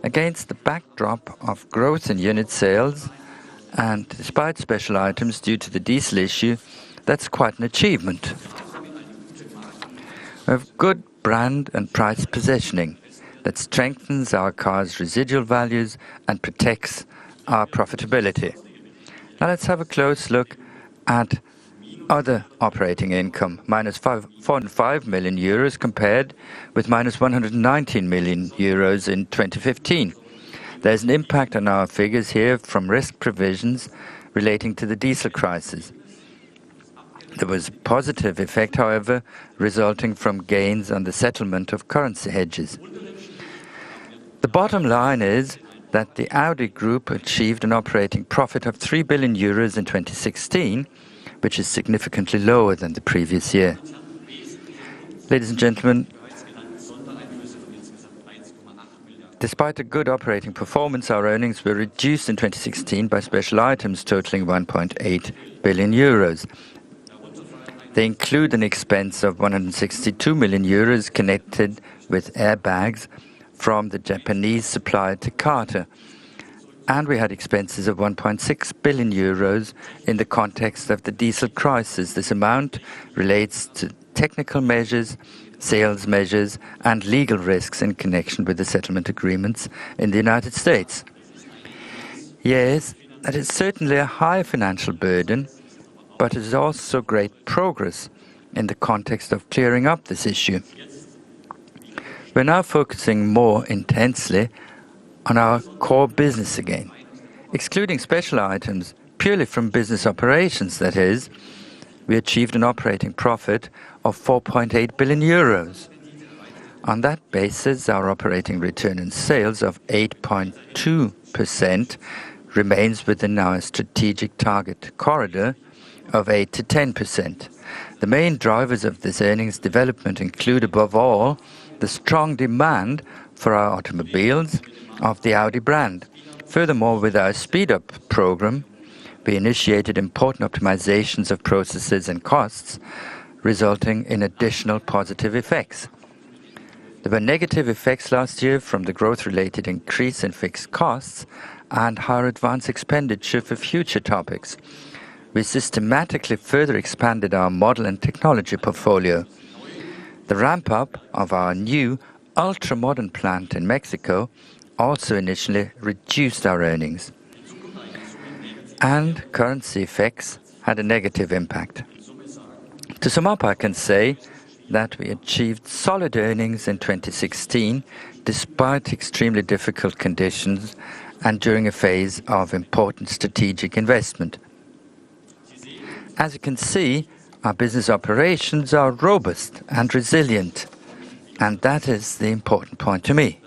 Speaker 1: Against the backdrop of growth in unit sales and despite special items due to the diesel issue, that's quite an achievement. We have good brand and price positioning that strengthens our car's residual values and protects our profitability. Now let's have a close look at other operating income, minus 405 million euros compared with minus 119 million euros in 2015. There's an impact on our figures here from risk provisions relating to the diesel crisis. There was a positive effect, however, resulting from gains on the settlement of currency hedges. The bottom line is that the Audi Group achieved an operating profit of 3 billion euros in 2016, which is significantly lower than the previous year. Ladies and gentlemen, despite a good operating performance, our earnings were reduced in 2016 by special items totaling 1.8 billion euros. They include an expense of 162 million euros connected with airbags from the Japanese supplier Takata. And we had expenses of 1.6 billion euros in the context of the diesel crisis. This amount relates to technical measures, sales measures, and legal risks in connection with the settlement agreements in the United States. Yes, that is certainly a high financial burden, but it is also great progress in the context of clearing up this issue. We're now focusing more intensely on our core business again. Excluding special items, purely from business operations, that is, we achieved an operating profit of 4.8 billion euros. On that basis, our operating return on sales of 8.2% remains within our strategic target corridor of 8 to 10%. The main drivers of this earnings development include, above all, the strong demand for our automobiles of the Audi brand. Furthermore, with our speed-up program, we initiated important optimizations of processes and costs, resulting in additional positive effects. There were negative effects last year from the growth-related increase in fixed costs and higher advance expenditure for future topics. We systematically further expanded our model and technology portfolio. The ramp-up of our new ultra-modern plant in Mexico also initially reduced our earnings. And currency effects had a negative impact. To sum up, I can say that we achieved solid earnings in 2016 despite extremely difficult conditions and during a phase of important strategic investment. As you can see, our business operations are robust and resilient, and that is the important point to me.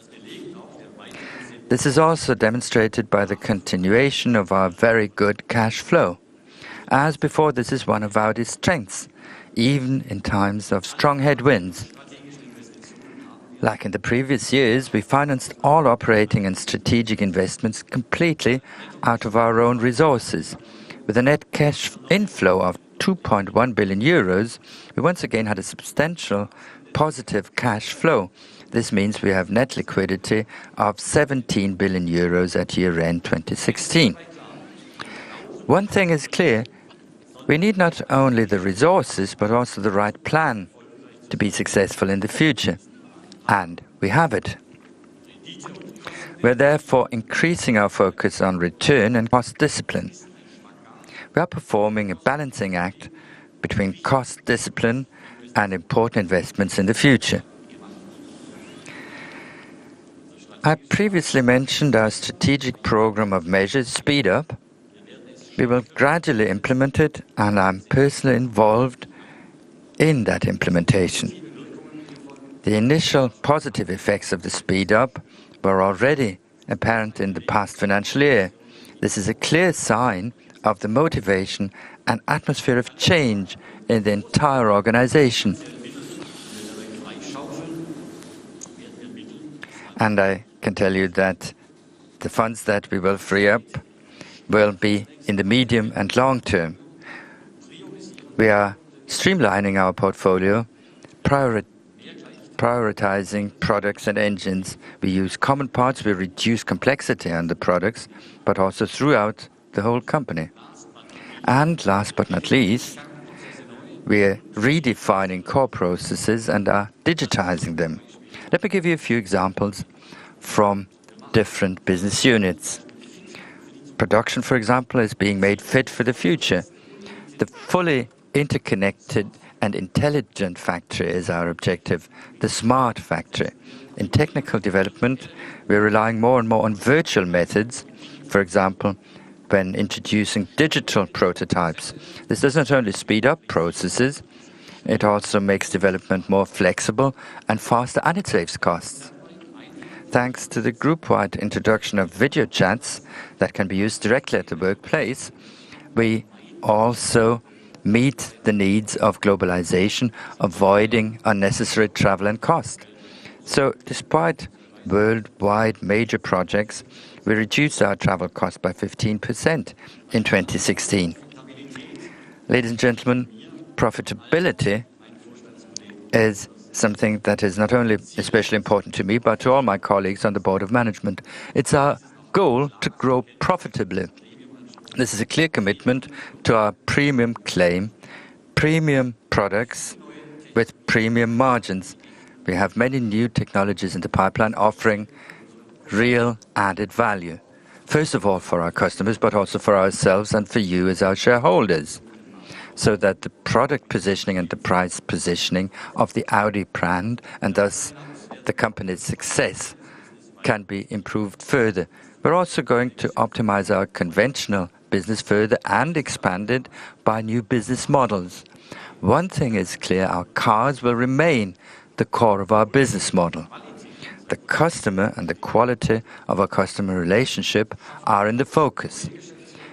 Speaker 1: This is also demonstrated by the continuation of our very good cash flow. As before, this is one of Audi's strengths, even in times of strong headwinds. Like in the previous years, we financed all operating and strategic investments completely out of our own resources. With a net cash inflow of 2.1 billion euros, we once again had a substantial positive cash flow. This means we have net liquidity of 17 billion euros at year-end 2016. One thing is clear. We need not only the resources, but also the right plan to be successful in the future. And we have it. We are therefore increasing our focus on return and cost discipline. We are performing a balancing act between cost discipline and important investments in the future. I previously mentioned our strategic program of measures, Speed Up. We will gradually implement it, and I'm personally involved in that implementation. The initial positive effects of the Speed Up were already apparent in the past financial year. This is a clear sign of the motivation and atmosphere of change in the entire organization. And I can tell you that the funds that we will free up will be in the medium and long term. We are streamlining our portfolio, prioritizing products and engines. We use common parts, we reduce complexity on the products, but also throughout the whole company. And last but not least, we are redefining core processes and are digitizing them. Let me give you a few examples from different business units. Production, for example, is being made fit for the future. The fully interconnected and intelligent factory is our objective, the smart factory. In technical development, we're relying more and more on virtual methods, for example, when introducing digital prototypes. This does not only speed up processes, it also makes development more flexible and faster, and it saves costs. Thanks to the group-wide introduction of video chats that can be used directly at the workplace, we also meet the needs of globalization, avoiding unnecessary travel and cost. So, despite worldwide major projects, we reduced our travel cost by 15% in 2016. Ladies and gentlemen, profitability is something that is not only especially important to me, but to all my colleagues on the board of management. It's our goal to grow profitably. This is a clear commitment to our premium claim, premium products with premium margins. We have many new technologies in the pipeline offering real added value. First of all for our customers, but also for ourselves and for you as our shareholders, so that the product positioning and the price positioning of the Audi brand, and thus the company's success, can be improved further. We're also going to optimize our conventional business further and expand it by new business models. One thing is clear, our cars will remain the core of our business model. The customer and the quality of our customer relationship are in the focus.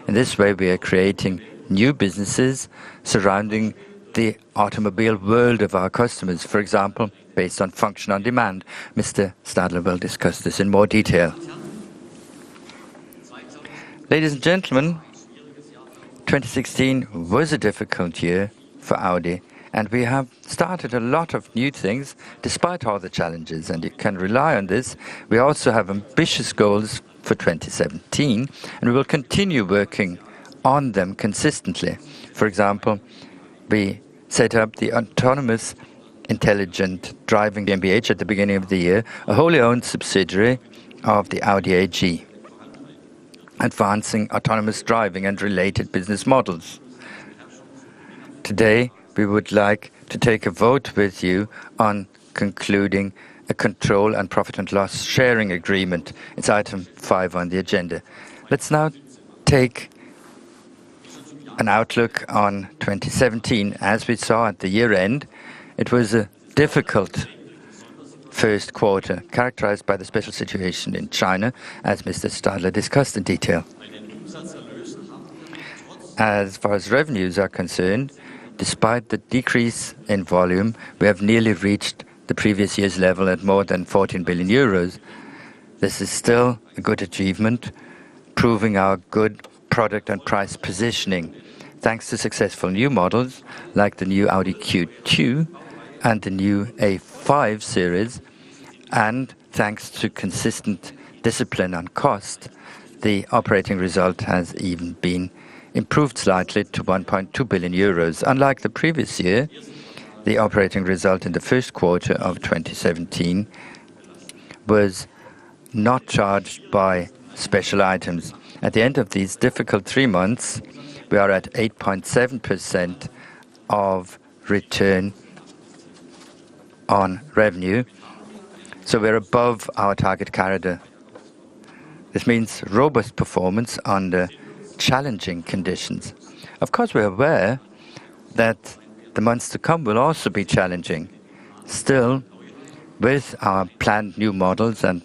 Speaker 1: In this way, we are creating new businesses surrounding the automobile world of our customers, for example, based on function on demand. Mr. Stadler will discuss this in more detail. Ladies and gentlemen, 2016 was a difficult year for Audi, and we have started a lot of new things despite all the challenges, and you can rely on this. We also have ambitious goals for 2017, and we will continue working on them consistently. For example, we set up the autonomous intelligent driving GmbH at the beginning of the year, a wholly owned subsidiary of the Audi AG, advancing autonomous driving and related business models. Today, we would like to take a vote with you on concluding a control and profit and loss sharing agreement. It's item 5 on the agenda. Let's now take an outlook on 2017. As we saw at the year end, it was a difficult first quarter, characterized by the special situation in China, as Mr. Stadler discussed in detail. As far as revenues are concerned, despite the decrease in volume, we have nearly reached the previous year's level at more than 14 billion euros. This is still a good achievement, proving our good product and price positioning, thanks to successful new models like the new Audi Q2 and the new A5 series, and thanks to consistent discipline on cost, the operating result has even been improved slightly to 1.2 billion euros. Unlike the previous year, the operating result in the first quarter of 2017 was not charged by special items. At the end of these difficult 3 months, we are at 8.7% of return on revenue, so we're above our target corridor. This means robust performance under challenging conditions. Of course, we're aware that the months to come will also be challenging. Still, with our planned new models and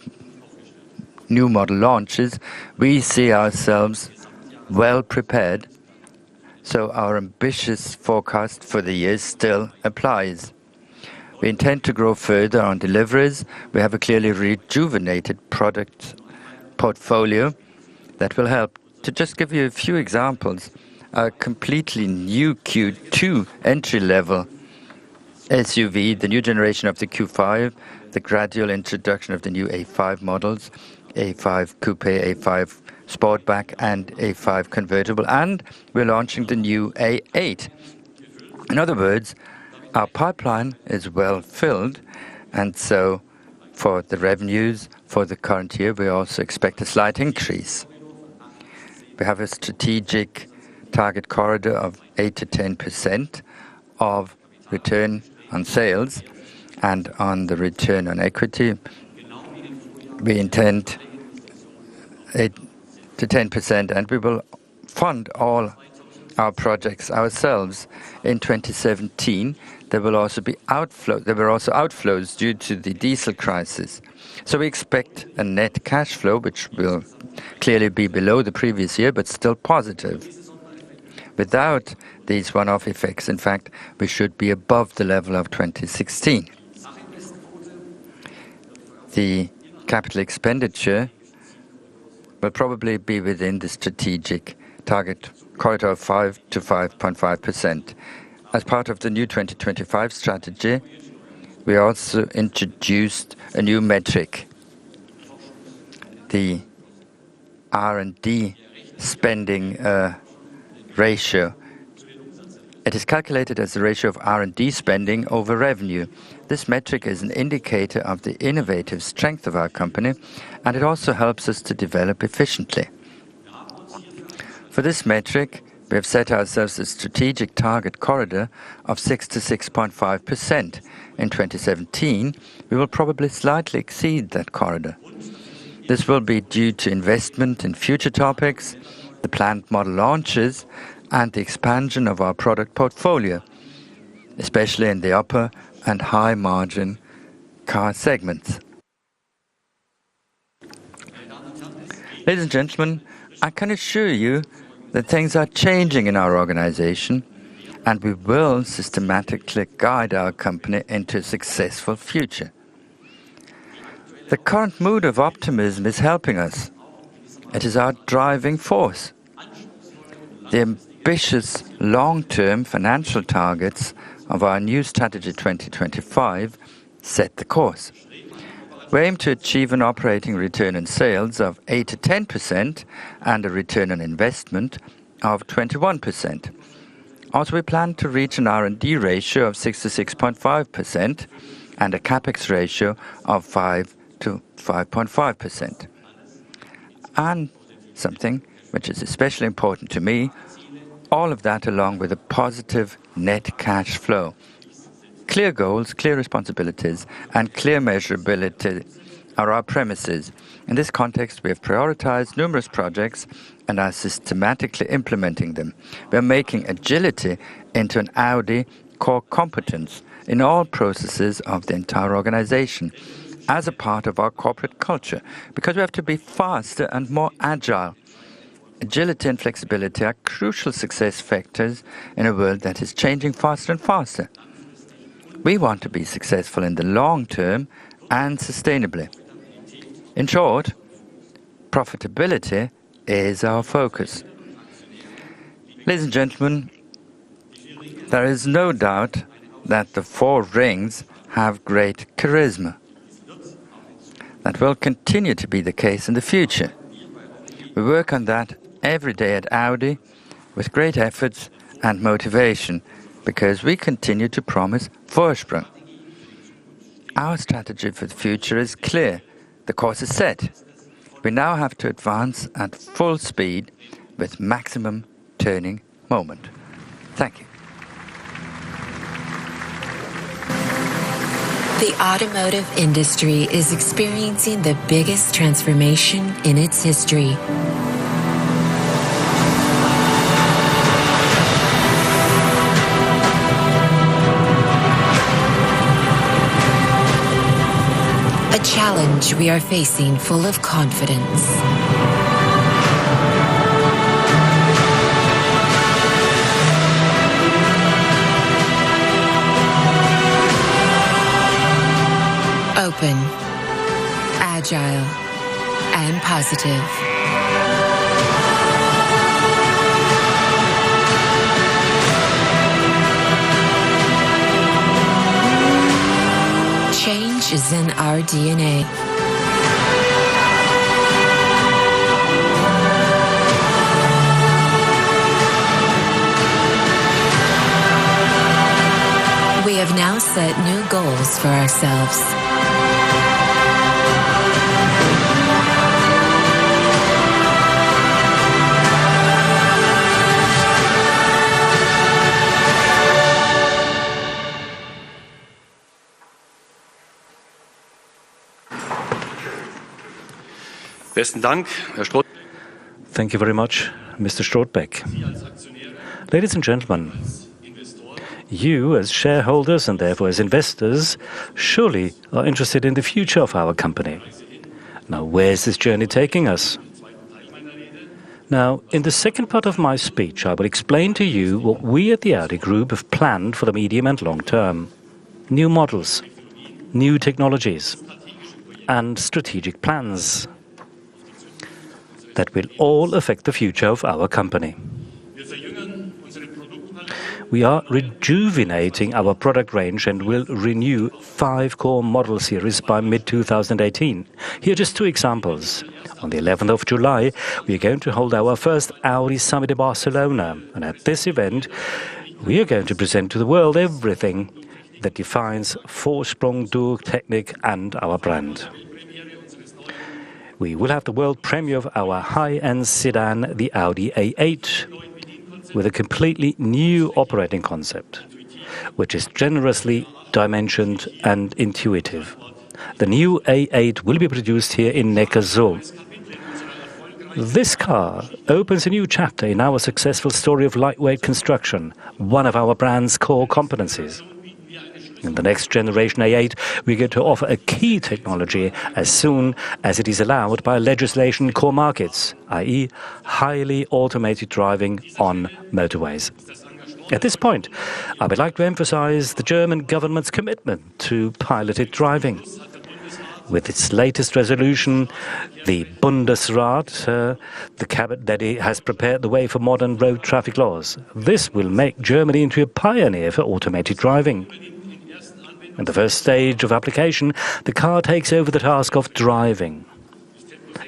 Speaker 1: new model launches, we see ourselves well prepared, so our ambitious forecast for the year still applies. We intend to grow further on deliveries. We have a clearly rejuvenated product portfolio that will help. To just give you a few examples, a completely new Q2 entry-level SUV, the new generation of the Q5, the gradual introduction of the new A5 models, A5 Coupe, A5 Sportback, and A5 Convertible, and we're launching the new A8. In other words, our pipeline is well filled, and so for the revenues for the current year, we also expect a slight increase. We have a strategic target corridor of 8 to 10% of return on sales, and on the return on equity, we intend 8 to 10%, and we will fund all our projects ourselves. In 2017, there were also outflows due to the diesel crisis. So we expect a net cash flow, which will clearly be below the previous year, but still positive. Without these one-off effects, in fact, we should be above the level of 2016. The capital expenditure will probably be within the strategic target corridor of 5 to 5.5%. As part of the new 2025 strategy, we also introduced a new metric, the R&D spending ratio. It is calculated as the ratio of R&D spending over revenue. This metric is an indicator of the innovative strength of our company, and it also helps us to develop efficiently. For this metric, we have set ourselves a strategic target corridor of 6 to 6.5%. In 2017, we will probably slightly exceed that corridor. This will be due to investment in future topics, the planned model launches, and the expansion of our product portfolio, especially in the upper and high-margin car segments. Ladies and gentlemen, I can assure you that things are changing in our organization, and we will systematically guide our company into a successful future. The current mood of optimism is helping us. It is our driving force. The ambitious long-term financial targets of our new strategy 2025 set the course. We aim to achieve an operating return on sales of 8 to 10% and a return on investment of 21%. Also, we plan to reach an R&D ratio of 6 to 6.5% and a capex ratio of 5 to 5.5%. And something which is especially important to me, all of that along with a positive net cash flow. Clear goals, clear responsibilities, and clear measurability are our premises. In this context, we have prioritized numerous projects and are systematically implementing them. We are making agility into an Audi core competence in all processes of the entire organization as a part of our corporate culture, because we have to be faster and more agile. Agility and flexibility are crucial success factors in a world that is changing faster and faster. We want to be successful in the long term and sustainably. In short, profitability is our focus. Ladies and gentlemen, there is no doubt that the four rings have great charisma. That will continue to be the case in the future. We work on that every day at Audi with great efforts and motivation because we continue to promise Vorsprung. Our strategy for the future is clear. The course is set. We now have to advance at full speed with maximum turning moment. Thank you.
Speaker 3: The automotive industry is experiencing the biggest transformation in its history. A challenge we are facing full of confidence. Open, agile, and positive. Change is in our DNA. We have now set new goals for ourselves.
Speaker 2: Thank you very much, Mr. Strothbeck. Ladies and gentlemen, you as shareholders and therefore as investors surely are interested in the future of our company. Now, where's this journey taking us? Now, in the second part of my speech, I will explain to you what we at the Audi Group have planned for the medium and long term. New models, new technologies, and strategic plans that will all affect the future of our company. We are rejuvenating our product range and will renew 5 core model series by mid-2018. Here are just 2 examples. On the 11th of July, we are going to hold our first Audi Summit in Barcelona. And at this event, we are going to present to the world everything that defines Vorsprung, Durchtechnik and our brand. We will have the world premiere of our high-end sedan, the Audi A8, with a completely new operating concept, which is generously dimensioned and intuitive. The new A8 will be produced here in Neckarsulm. This car opens a new chapter in our successful story of lightweight construction, one of our brand's core competencies. In the next generation A8, we're going to offer a key technology as soon as it is allowed by legislation in core markets, i.e. highly automated driving on motorways. At this point, I would like to emphasize the German government's commitment to piloted driving. With its latest resolution, the Bundesrat, the cabinet has prepared the way for modern road traffic laws. This will make Germany into a pioneer for automated driving. In the first stage of application, the car takes over the task of driving.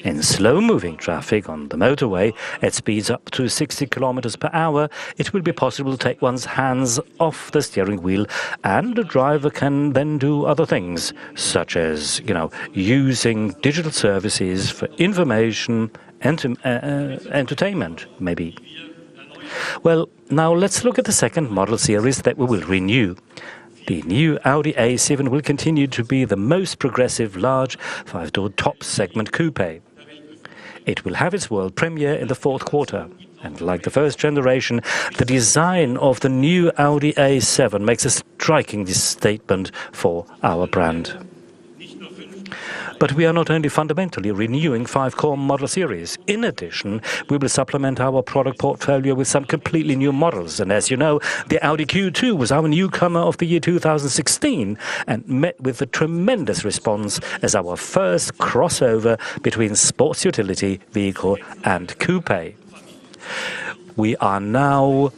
Speaker 2: In slow-moving traffic on the motorway at speeds up to 60 kilometers per hour, it will be possible to take one's hands off the steering wheel, and the driver can then do other things, such as, using digital services for information and entertainment, maybe. Well, now let's look at the second model series that we will renew. The new Audi A7 will continue to be the most progressive large 5-door top segment coupe. It will have its world premiere in the fourth quarter. And like the first generation, the design of the new Audi A7 makes a striking statement for our brand. But we are not only fundamentally renewing 5 core model series. In addition, we will supplement our product portfolio with some completely new models. And as you know, the Audi Q2 was our newcomer of the year 2016 and met with a tremendous response as our first crossover between sports utility vehicle and coupe. We are now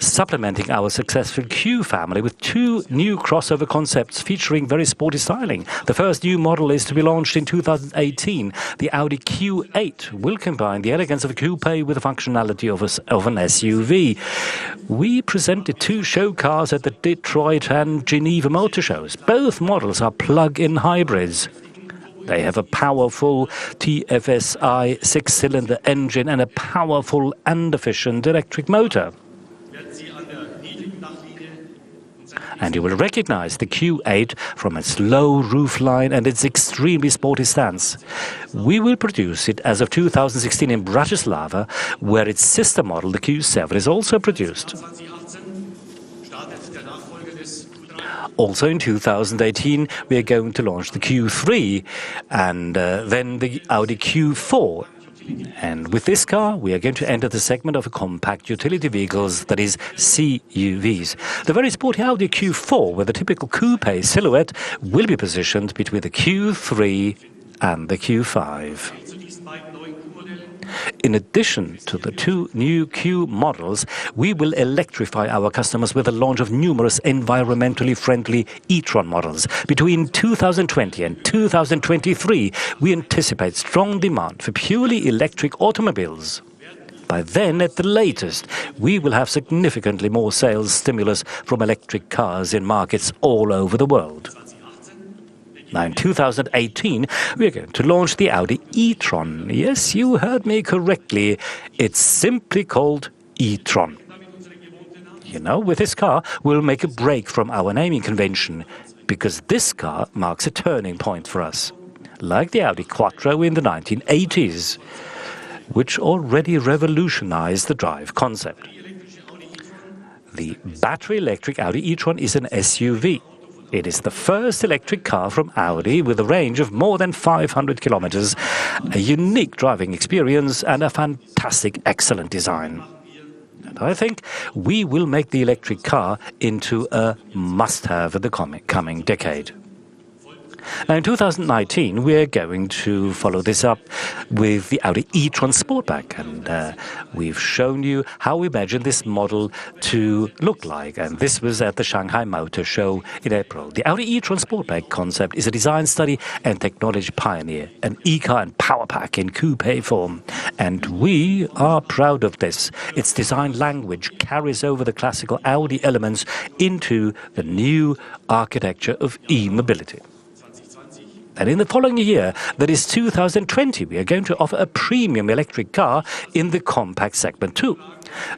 Speaker 2: supplementing our successful Q family with 2 new crossover concepts featuring very sporty styling. The first new model is to be launched in 2018. The Audi Q8 will combine the elegance of a coupe with the functionality of an SUV. We presented 2 show cars at the Detroit and Geneva motor shows. Both models are plug-in hybrids. They have a powerful TFSI 6-cylinder engine and a powerful and efficient electric motor. And you will recognize the Q8 from its low roofline and its extremely sporty stance. We will produce it as of 2016 in Bratislava, where its sister model, the Q7, is also produced. Also in 2018, we are going to launch the Q3 and then the Audi Q4. And with this car, we are going to enter the segment of compact utility vehicles, that is CUVs. The very sporty Audi Q4, with a typical coupe silhouette, will be positioned between the Q3 and the Q5. In addition to the 2 new Q models, we will electrify our customers with the launch of numerous environmentally friendly E-Tron models. Between 2020 and 2023, we anticipate strong demand for purely electric automobiles. By then, at the latest, we will have significantly more sales stimulus from electric cars in markets all over the world. Now, in 2018, we are going to launch the Audi E-Tron. Yes, you heard me correctly. It's simply called E-Tron. With this car, we'll make a break from our naming convention, because this car marks a turning point for us, like the Audi Quattro in the 1980s, which already revolutionized the drive concept. The battery electric Audi E-Tron is an SUV. It is the first electric car from Audi with a range of more than 500 kilometers, a unique driving experience, and a fantastic, excellent design. And I think we will make the electric car into a must-have in the coming decade. Now, in 2019, we are going to follow this up with the Audi E-Tron Sportback, and we've shown you how we imagine this model to look like, and this was at the Shanghai Motor Show in April. The Audi E-Tron Sportback concept is a design study and technology pioneer, an e-car and power pack in coupe form, and we are proud of this. Its design language carries over the classical Audi elements into the new architecture of e-mobility. And in the following year, that is 2020, we are going to offer a premium electric car in the compact segment too.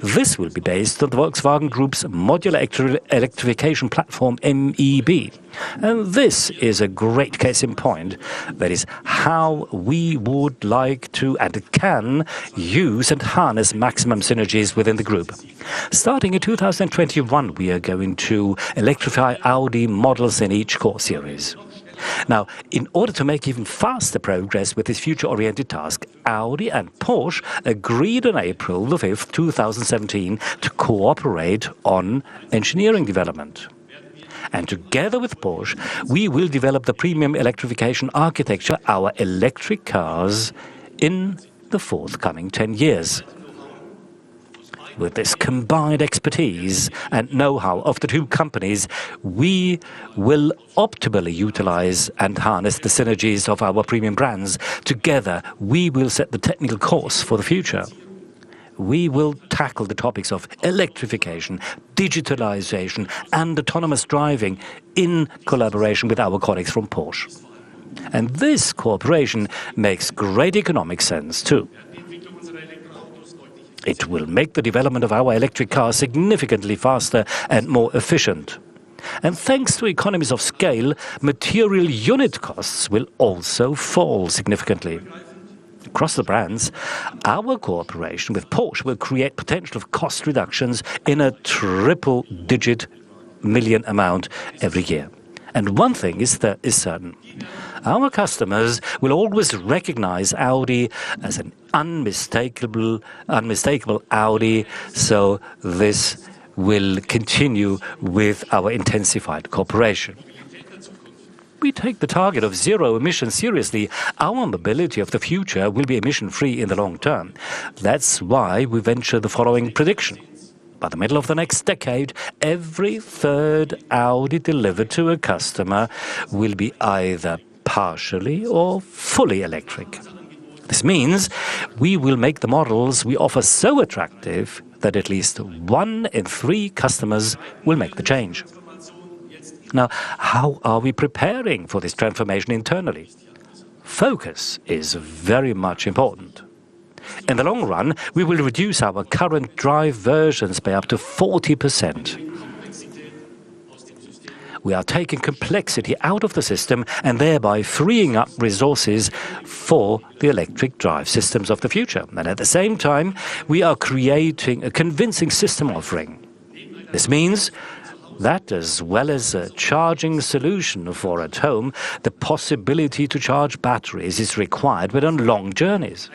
Speaker 2: This will be based on the Volkswagen Group's modular electrification platform MEB. And this is a great case in point. That is how we would like to and can use and harness maximum synergies within the group. Starting in 2021, we are going to electrify Audi models in each core series. Now, in order to make even faster progress with this future-oriented task, Audi and Porsche agreed on April the 5th, 2017, to cooperate on engineering development. And together with Porsche, we will develop the premium electrification architecture, our electric cars, in the forthcoming 10 years. With this combined expertise and know-how of the two companies, we will optimally utilize and harness the synergies of our premium brands. Together, we will set the technical course for the future. We will tackle the topics of electrification, digitalization, and autonomous driving in collaboration with our colleagues from Porsche. And this cooperation makes great economic sense, too. It will make the development of our electric cars significantly faster and more efficient. And thanks to economies of scale, material unit costs will also fall significantly. Across the brands, our cooperation with Porsche will create potential of cost reductions in a triple-digit million amount every year. And one thing is certain. Our customers will always recognize Audi as an unmistakable Audi, so this will continue with our intensified cooperation. We take the target of zero emissions seriously. Our mobility of the future will be emission-free in the long term. That's why we venture the following prediction. By the middle of the next decade, every third Audi delivered to a customer will be either partially or fully electric. This means we will make the models we offer so attractive that at least 1 in 3 customers will make the change. Now, how are we preparing for this transformation internally? Focus is very much important. In the long run, we will reduce our current drive versions by up to 40%. We are taking complexity out of the system and thereby freeing up resources for the electric drive systems of the future. And at the same time, we are creating a convincing system offering. This means that, as well as a charging solution for at home, the possibility to charge batteries is required when on long journeys.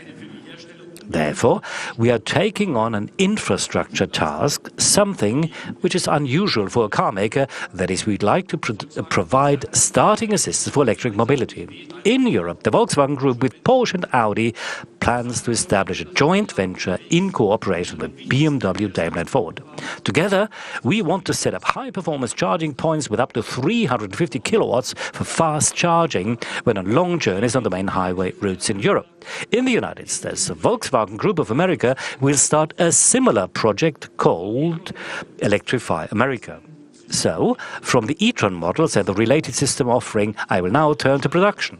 Speaker 2: Therefore, we are taking on an infrastructure task, something which is unusual for a car maker. That is, we'd like to provide starting assistance for electric mobility. In Europe, the Volkswagen Group with Porsche and Audi plans to establish a joint venture in cooperation with BMW, Daimler and Ford. Together, we want to set up high-performance charging points with up to 350 kilowatts for fast charging when on long journeys on the main highway routes in Europe. In the United States, the Volkswagen Group of America will start a similar project called Electrify America. So, from the E-Tron models and the related system offering, I will now turn to production.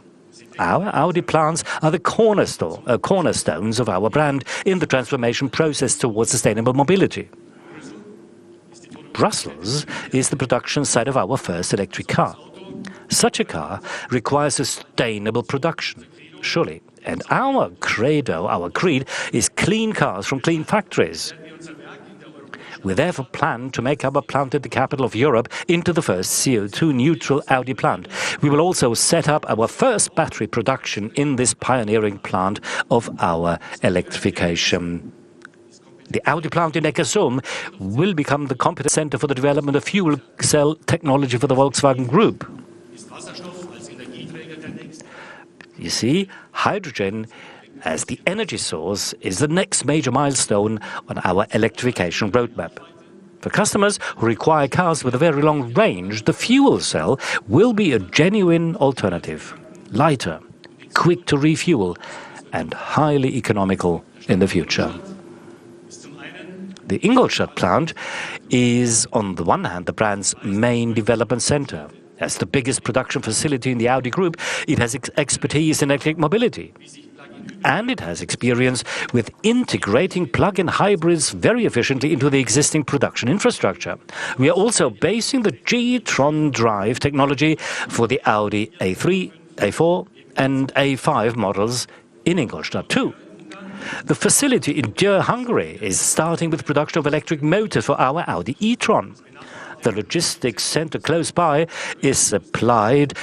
Speaker 2: Our Audi plants are the cornerstones of our brand in the transformation process towards sustainable mobility. Brussels is the production site of our first electric car. Such a car requires sustainable production, surely. And our credo, our creed, is clean cars from clean factories. We therefore plan to make our plant in the capital of Europe into the first CO2-neutral Audi plant. We will also set up our first battery production in this pioneering plant of our electrification. The Audi plant in Neckarsulm will become the competence center for the development of fuel cell technology for the Volkswagen Group. You see, hydrogen as the energy source is the next major milestone on our electrification roadmap. For customers who require cars with a very long range, the fuel cell will be a genuine alternative, lighter, quick to refuel, and highly economical in the future. The Ingolstadt plant is, on the one hand, the brand's main development center. As the biggest production facility in the Audi Group, it has expertise in electric mobility. And it has experience with integrating plug-in hybrids very efficiently into the existing production infrastructure. We are also basing the e-Tron drive technology for the Audi A3, A4 and A5 models in Ingolstadt too. The facility in Győr, Hungary is starting with production of electric motors for our Audi E-Tron. The logistics center close by is supplied,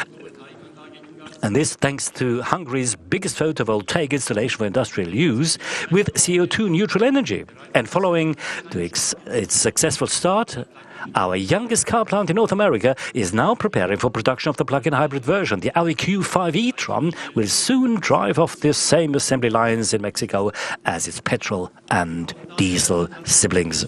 Speaker 2: and this thanks to Hungary's biggest photovoltaic installation for industrial use with CO2-neutral energy. And following its successful start, Our youngest car plant in North America is now preparing for production of the plug-in hybrid version. The Audi Q5 E-Tron will soon drive off the same assembly lines in Mexico as its petrol and diesel siblings.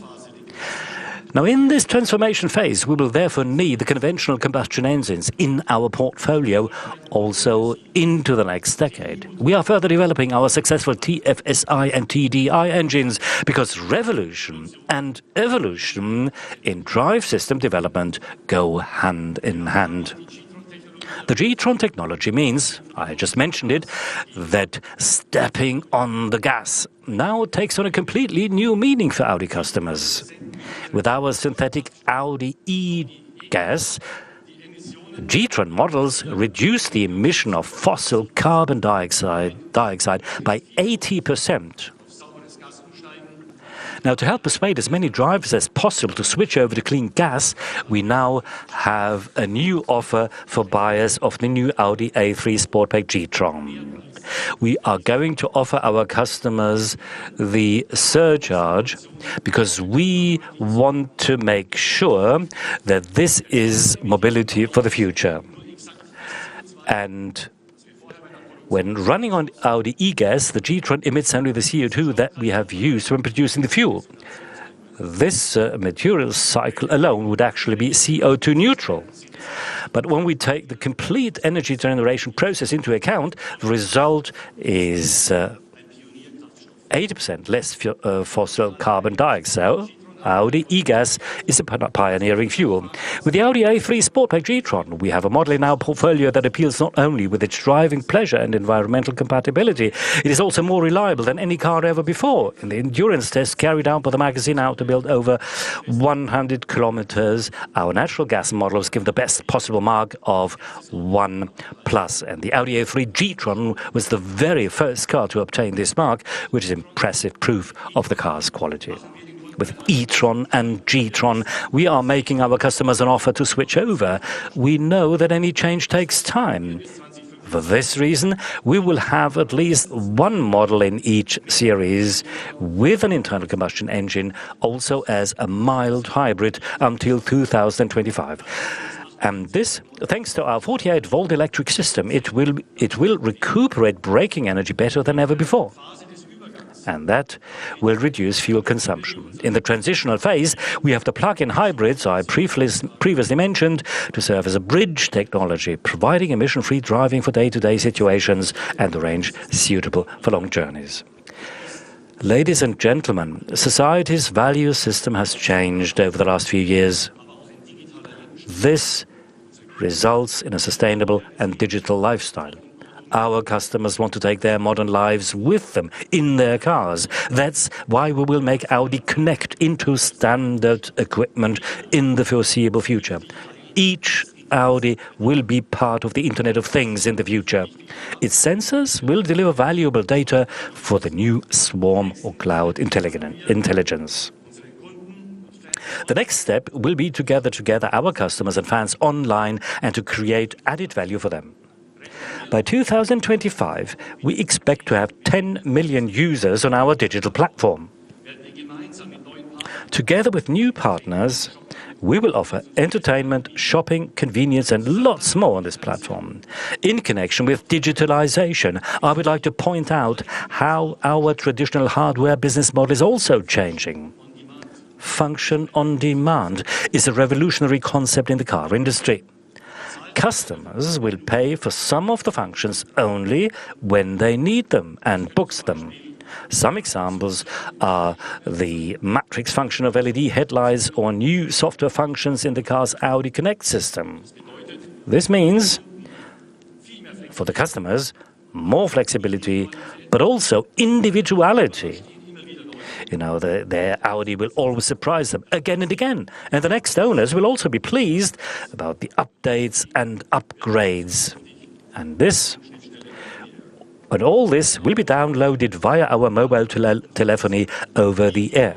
Speaker 2: Now, in this transformation phase, we will therefore need the conventional combustion engines in our portfolio also into the next decade. We are further developing our successful TFSI and TDI engines because revolution and evolution in drive system development go hand in hand. The G-Tron technology means, I just mentioned it, that stepping on the gas now takes on a completely new meaning for Audi customers. With our synthetic Audi E-gas, G-Tron models reduce the emission of fossil carbon dioxide by 80%. Now, to help persuade as many drivers as possible to switch over to clean gas, we now have a new offer for buyers of the new Audi A3 Sportback G-Tron. We are going to offer our customers the surcharge because we want to make sure that this is mobility for the future. And when running on Audi E-gas, the G-Tron emits only the CO2 that we have used when producing the fuel. This material cycle alone would actually be CO2 neutral. But when we take the complete energy generation process into account, the result is 80% less fossil carbon dioxide. Audi E-gas is a pioneering fuel. With the Audi A3 Sportback G-Tron, we have a model in our portfolio that appeals not only with its driving pleasure and environmental compatibility, it is also more reliable than any car ever before. In the endurance test carried out by the magazine Auto Build over 100 kilometers, our natural gas models give the best possible mark of 1+. And the Audi A3 G-Tron was the very first car to obtain this mark, which is impressive proof of the car's quality. With E-Tron and G-Tron, we are making our customers an offer to switch over. We know that any change takes time. For this reason, we will have at least one model in each series with an internal combustion engine, also as a mild hybrid until 2025. And this, thanks to our 48-volt electric system, it will recuperate braking energy better than ever before. And that will reduce fuel consumption. In the transitional phase, we have the plug-in hybrids I previously mentioned to serve as a bridge technology, providing emission-free driving for day-to-day situations and the range suitable for long journeys. Ladies and gentlemen, society's value system has changed over the last few years. This results in a sustainable and digital lifestyle. Our customers want to take their modern lives with them in their cars. That's why we will make Audi Connect into standard equipment in the foreseeable future. Each Audi will be part of the Internet of Things in the future. Its sensors will deliver valuable data for the new swarm or cloud intelligence. The next step will be to gather together our customers and fans online and to create added value for them. By 2025, we expect to have 10 million users on our digital platform. Together with new partners, we will offer entertainment, shopping, convenience, and lots more on this platform. In connection with digitalization, I would like to point out how our traditional hardware business model is also changing. Function on demand is a revolutionary concept in the car industry. Customers will pay for some of the functions only when they need them and books them. Some examples are the matrix function of LED headlights or new software functions in the car's Audi Connect system. This means, for the customers, more flexibility, but also individuality. Their Audi will always surprise them again and again. And the next owners will also be pleased about the updates and upgrades. And all this will be downloaded via our mobile telephony over the air.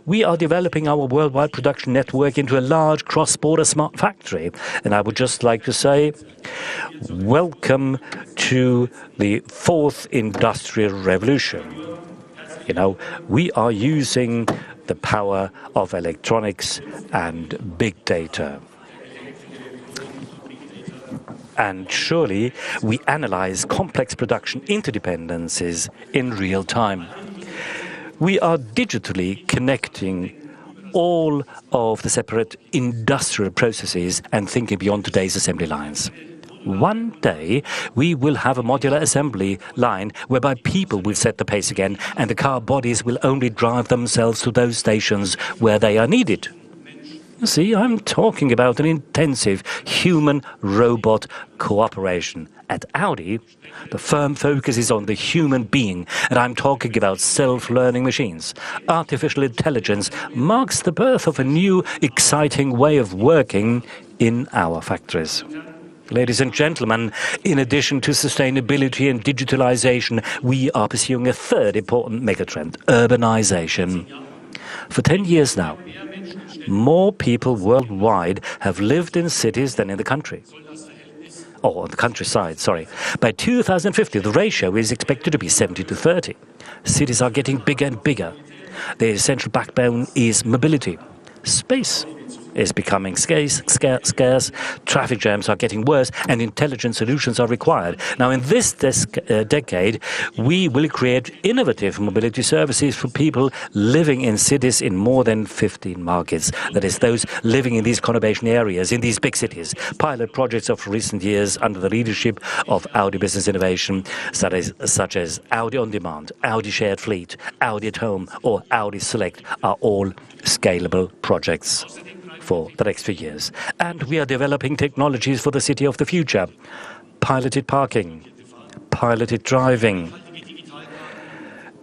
Speaker 2: We are developing our worldwide production network into a large cross-border smart factory. And I would just like to say, welcome to the fourth industrial revolution. We are using the the power of electronics and big data. And surely we analyze complex production interdependencies in real time. We are digitally connecting all of the separate industrial processes and thinking beyond today's assembly lines. One day, we will have a modular assembly line whereby people will set the pace again and the car bodies will only drive themselves to those stations where they are needed. You see, I'm talking about an intensive human-robot cooperation. At Audi, the firm focuses on the human being, and I'm talking about self-learning machines. Artificial intelligence marks the birth of a new, exciting way of working in our factories. Ladies and gentlemen, in addition to sustainability and digitalization, we are pursuing a third important megatrend, urbanization. For 10 years now, more people worldwide have lived in cities than in the country. On the countryside, sorry. By 2050, the ratio is expected to be 70-30. Cities are getting bigger and bigger. The essential backbone is mobility. Space is becoming scarce, traffic jams are getting worse, and intelligent solutions are required. Now, in this decade, we will create innovative mobility services for people living in cities in more than 15 markets. That is, those living in these conurbation areas, in these big cities. Pilot projects of recent years under the leadership of Audi Business Innovation, such as Audi On Demand, Audi Shared Fleet, Audi at Home, or Audi Select, are all scalable projects for the next few years. And we are developing technologies for the city of the future. Piloted parking, piloted driving,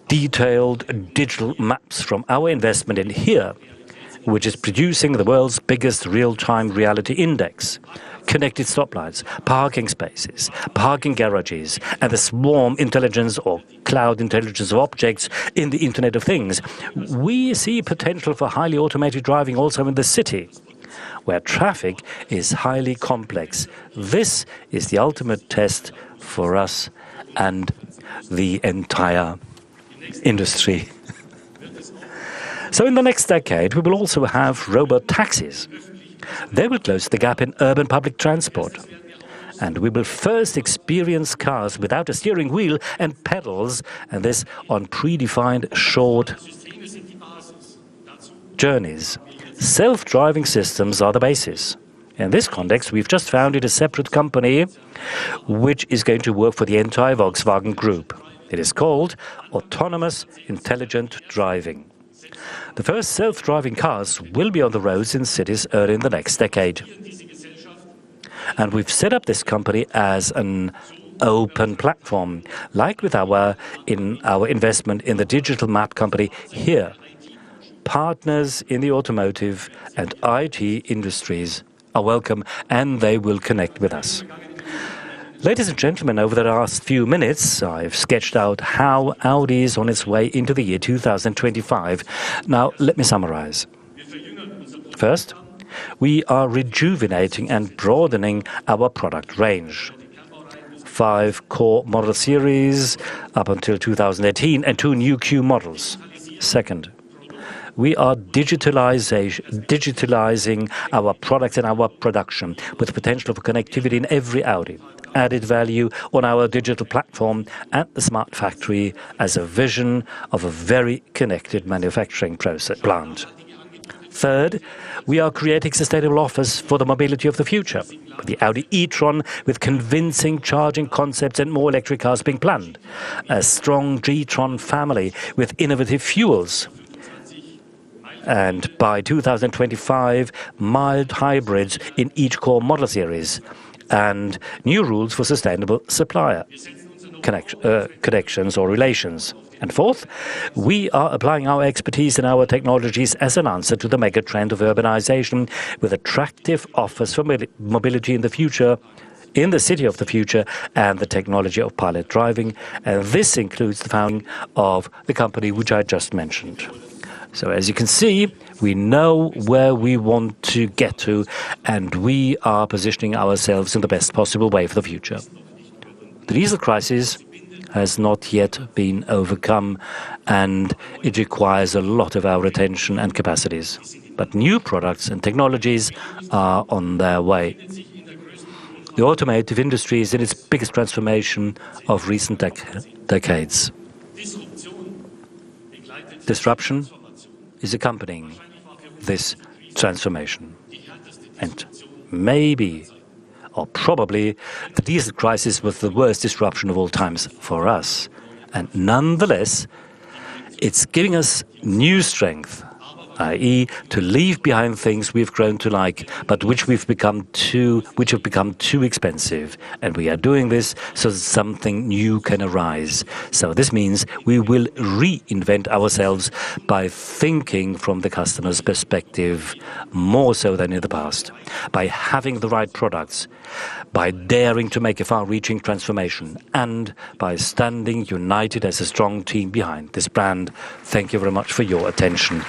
Speaker 2: detailed digital maps from our investment in HERE, which is producing the world's biggest real-time reality index, connected stoplights, parking spaces, parking garages, and the swarm intelligence or cloud intelligence of objects in the Internet of Things. We see potential for highly automated driving also in the city, where traffic is highly complex. This is the ultimate test for us and the entire industry. So in the next decade, we will also have robot taxis. They will close the gap in urban public transport. And we will first experience cars without a steering wheel and pedals, and this on predefined short journeys. Self-driving systems are the basis. In this context, we've just founded a separate company which is going to work for the entire Volkswagen Group. It is called Autonomous Intelligent Driving. The first self-driving cars will be on the roads in cities early in the next decade. And we've set up this company as an open platform, like with our investment in the digital map company HERE. Partners in the automotive and IT industries are welcome, and they will connect with us. Ladies and gentlemen, over the last few minutes, I've sketched out how Audi is on its way into the year 2025. Now, let me summarize. First, we are rejuvenating and broadening our product range. 5 core model series up until 2018 and 2 new Q models. Second, we are digitalizing our products and our production with potential for connectivity in every Audi. Added value on our digital platform and the smart factory as a vision of a very connected manufacturing plant. Third, we are creating sustainable offers for the mobility of the future. The Audi E-Tron with convincing charging concepts and more electric cars being planned. A strong G-Tron family with innovative fuels. And by 2025, mild hybrids in each core model series. And new rules for sustainable supplier connections or relations. And fourth, we are applying our expertise and our technologies as an answer to the mega trend of urbanization with attractive offers for mobility in the future, in the city of the future, and the technology of pilot driving. And this includes the founding of the company which I just mentioned. So as you can see, we know where we want to get to, and we are positioning ourselves in the best possible way for the future. The diesel crisis has not yet been overcome, and it requires a lot of our attention and capacities. But new products and technologies are on their way. The automotive industry is in its biggest transformation of recent decades. Disruption is accompanying this transformation. And maybe, or probably, the diesel crisis was the worst disruption of all times for us. And nonetheless, it's giving us new strength, i.e., to leave behind things we've grown to like, but which have become too expensive. And we are doing this so that something new can arise. So this means we will reinvent ourselves by thinking from the customer's perspective more so than in the past, by having the right products, by daring to make a far-reaching transformation, and by standing united as a strong team behind this brand. Thank you very much for your attention.